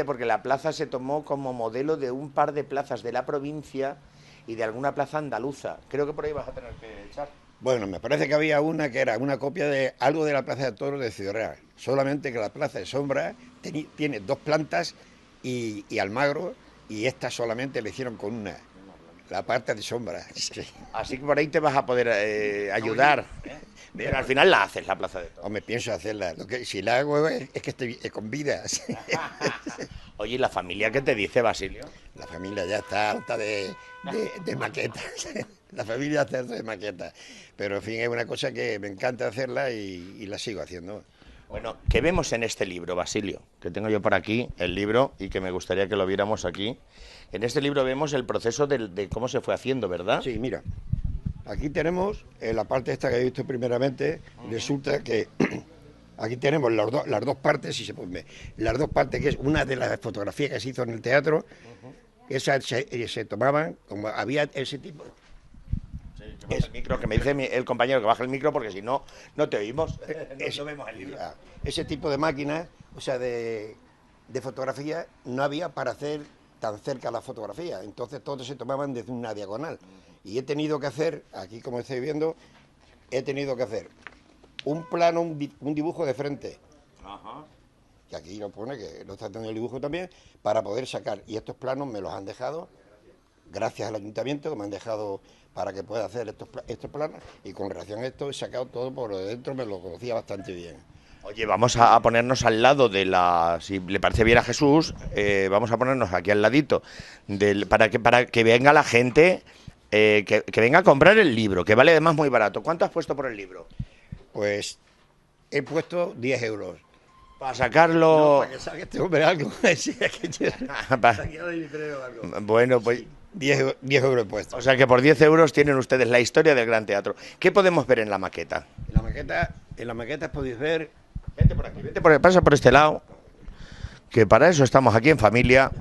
F: porque la plaza se tomó como modelo de un par de plazas de la provincia y de alguna plaza andaluza. Creo que por ahí vas a tener que echar.
G: Bueno, me parece que había una que era una copia de algo de la Plaza de Toros de Ciudad Real, solamente que la Plaza de Sombra tiene 2 plantas y Almagro, y esta solamente le hicieron con una, la parte de Sombra. Sí.
F: Así que por ahí te vas a poder ayudar, pero al final la haces, la Plaza de Toros.
G: O me pienso hacerla, si la hago es que estoy con vida.
F: Oye, ¿y la familia qué te dice, Basilio?
G: La familia ya está harta de maquetas. La familia está harta de maquetas. Pero, en fin, es una cosa que me encanta hacerla y la sigo haciendo.
F: Bueno, ¿qué vemos en este libro, Basilio? Que tengo yo por aquí, el libro, y que me gustaría que lo viéramos aquí. En este libro vemos el proceso de cómo se fue haciendo, ¿verdad?
G: Sí, mira. Aquí tenemos la parte esta que he visto primeramente. Resulta que aquí tenemos las dos partes, si se puede ver. Las dos partes, que es una de las fotografías que se hizo en el teatro. Esas se tomaban, como había ese tipo...
F: El micro, que me dice el compañero que baja el micro porque si no, no te oímos. No vemos el libro.
G: Ese tipo de máquinas, o sea, de fotografía, no había para hacer tan cerca la fotografía. Entonces todos se tomaban desde una diagonal. Y he tenido que hacer, aquí como estáis viendo, un plano, un dibujo de frente.
F: Ajá.
G: Y aquí lo pone, que lo está haciendo el dibujo también, para poder sacar. Y estos planos me los han dejado, gracias al ayuntamiento, que me han dejado para que pueda hacer estos planos, y con relación a esto he sacado todo por dentro, me lo conocía bastante bien.
F: Oye, vamos a ponernos al lado de si le parece bien a Jesús, vamos a ponernos aquí al ladito, para que venga la gente, que venga a comprar el libro, que vale además muy barato. ¿Cuánto has puesto por el libro?
G: Pues he puesto 10 euros.
F: Para sacarlo...
G: No, para que saque este hombre algo. Sí,
F: bueno, pues...
G: Sí. 10 euros puestos.
F: O sea que por 10 euros tienen ustedes la historia del Gran Teatro. ¿Qué podemos ver en la maqueta?
G: En la maqueta podéis ver...
F: Vente por aquí, pasa por este lado, que para eso estamos aquí en familia.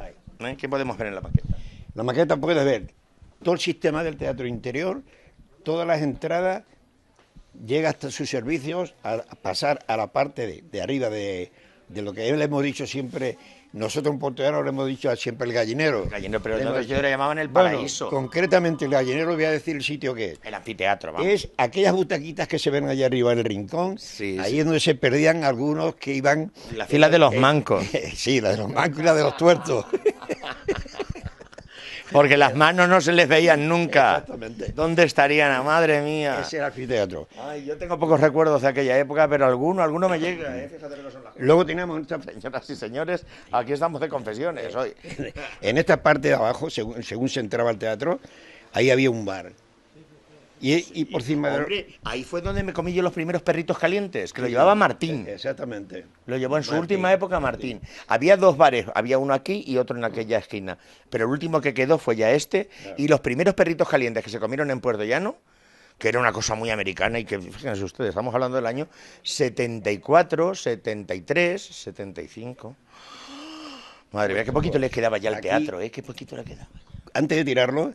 F: ¿Qué podemos ver en la maqueta?
G: En la maqueta puedes ver todo el sistema del teatro interior, todas las entradas, llega hasta sus servicios, a pasar a la parte de arriba de lo que le hemos dicho siempre. Nosotros en Puerto Llano le hemos dicho siempre el gallinero.
F: El gallinero, pero entonces yo le llamaban el paraíso.
G: Bueno, concretamente el gallinero, voy a decir el sitio que es.
F: El anfiteatro, vamos.
G: Es aquellas butaquitas que se ven allá arriba en el rincón.
F: Sí,
G: ahí es donde se perdían algunos que iban...
F: La fila de los mancos.
G: Sí, la de los mancos y la de los tuertos.
F: Porque las manos no se les veían nunca.
G: Exactamente.
F: ¿Dónde estarían? Madre mía.
G: Ese era el anfiteatro.
F: Ay, yo tengo pocos recuerdos de aquella época, pero alguno me llega, ¿eh? Fíjate lo que son las cosas.
G: Luego teníamos
F: Señoras y señores, aquí estamos de confesiones hoy.
G: en esta parte de abajo, según se entraba al teatro, ahí había un bar. Y por encima de...
F: Hombre, ahí fue donde me comí yo los primeros perritos calientes, que lo llevaba Martín.
G: Exactamente.
F: Lo llevó en su última época Martín. Había dos bares, había uno aquí y otro en aquella esquina. Pero el último que quedó fue ya este. Y los primeros perritos calientes que se comieron en Puerto Llano, que era una cosa muy americana y que, fíjense ustedes, estamos hablando del año 74, 73, 75. Madre mía, qué poquito les quedaba ya al teatro, ¿eh? Qué poquito le quedaba.
G: Antes de tirarlo,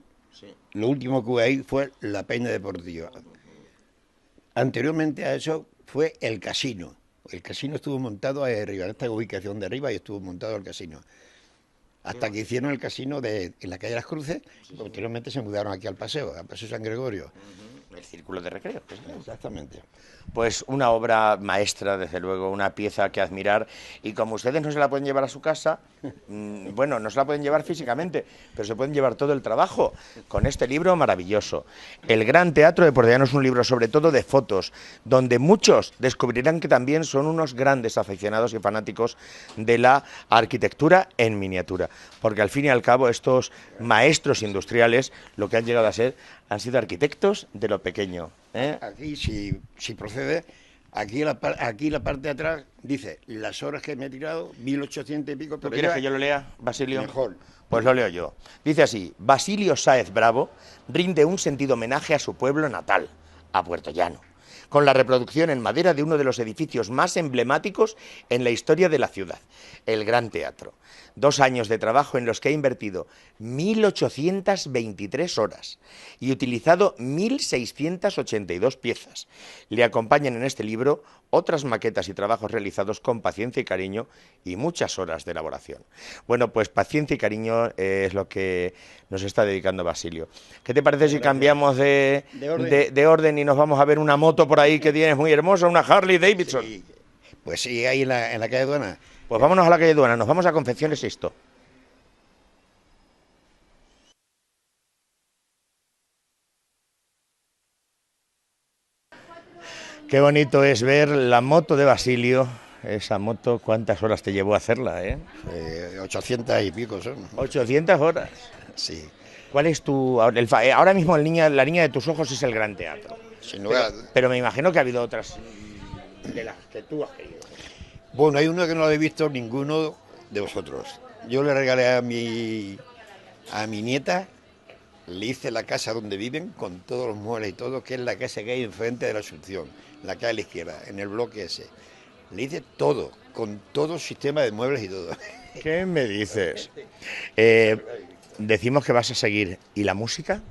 G: lo último que hubo ahí fue la peña deportiva. Anteriormente a eso fue el casino. El casino estuvo montado ahí arriba, en esta ubicación de arriba, y estuvo montado el casino. Hasta que hicieron el casino en la calle Las Cruces, y posteriormente se mudaron aquí al Paseo San Gregorio.
F: El círculo de recreo.
G: Exactamente.
F: Pues una obra maestra, desde luego, una pieza que admirar. Y como ustedes no se la pueden llevar a su casa, bueno, no se la pueden llevar físicamente, pero se pueden llevar todo el trabajo con este libro maravilloso. El Gran Teatro de Puerto Llano es un libro sobre todo de fotos, donde muchos descubrirán que también son unos grandes aficionados y fanáticos de la arquitectura en miniatura. Porque al fin y al cabo estos maestros industriales lo que han llegado a ser han sido arquitectos de lo pequeño.
G: Aquí, si procede, aquí la parte de atrás dice las horas que me he tirado, 1800 y pico.
F: ¿Tú quieres que yo lo lea, Basilio?
G: Mejor.
F: Pues lo leo yo. Dice así: Basilio Sáez Bravo rinde un sentido homenaje a su pueblo natal, a Puerto Llano, con la reproducción en madera de uno de los edificios más emblemáticos en la historia de la ciudad, el Gran Teatro. 2 años de trabajo en los que ha invertido 1.823 horas y utilizado 1.682 piezas. Le acompañan en este libro otras maquetas y trabajos realizados con paciencia y cariño y muchas horas de elaboración. Bueno, pues paciencia y cariño es lo que nos está dedicando Basilio. ¿Qué te parece si cambiamos de orden y nos vamos a ver una moto por ahí que tienes muy hermosa, una Harley Davidson?
G: Sí. Pues sí, ahí en la calle Duana.
F: Pues vámonos a la calle Duana, nos vamos a Confecciones Sisto. Qué bonito es ver la moto de Basilio. Esa moto, ¿cuántas horas te llevó a hacerla,
G: 800 y pico son.
F: 800 horas.
G: Sí.
F: ¿Cuál es tu... ahora mismo la niña de tus ojos es el Gran Teatro.
G: Sin lugar.
F: Pero me imagino que ha habido otras de las que tú has querido.
G: Bueno, hay una que no la he visto ninguno de vosotros. Yo le regalé a mi nieta, le hice la casa donde viven, con todos los muebles y todo, que es la casa que hay enfrente de la Asunción, la calle a la izquierda, en el bloque ese. Le hice todo, con todo sistema de muebles y todo.
F: ¿Qué me dices? Decimos que vas a seguir. ¿Y la música?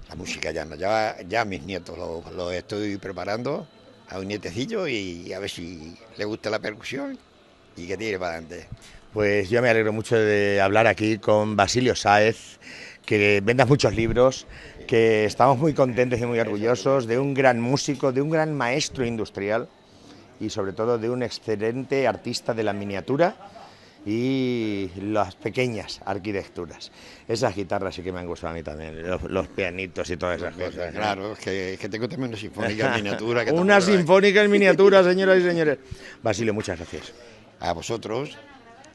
G: La música ya no, ya mis nietos lo estoy preparando a un nietecillo y a ver si le gusta la percusión y que tire para adelante.
F: Pues yo me alegro mucho de hablar aquí con Basilio Sáez, que vendas muchos libros, que estamos muy contentos y muy orgullosos de un gran músico, de un gran maestro industrial y sobre todo de un excelente artista de la miniatura y las pequeñas arquitecturas. Esas guitarras sí que me han gustado a mí también, los pianitos y todas esas cosas.
G: Claro, es que tengo también una sinfónica en miniatura.
F: Una sinfónica en miniatura, señoras y señores. Basilio, muchas gracias.
G: A vosotros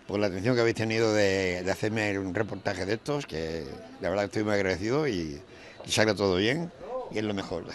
G: por la atención que habéis tenido de hacerme un reportaje de estos, que la verdad estoy muy agradecido y salga todo bien y es lo mejor.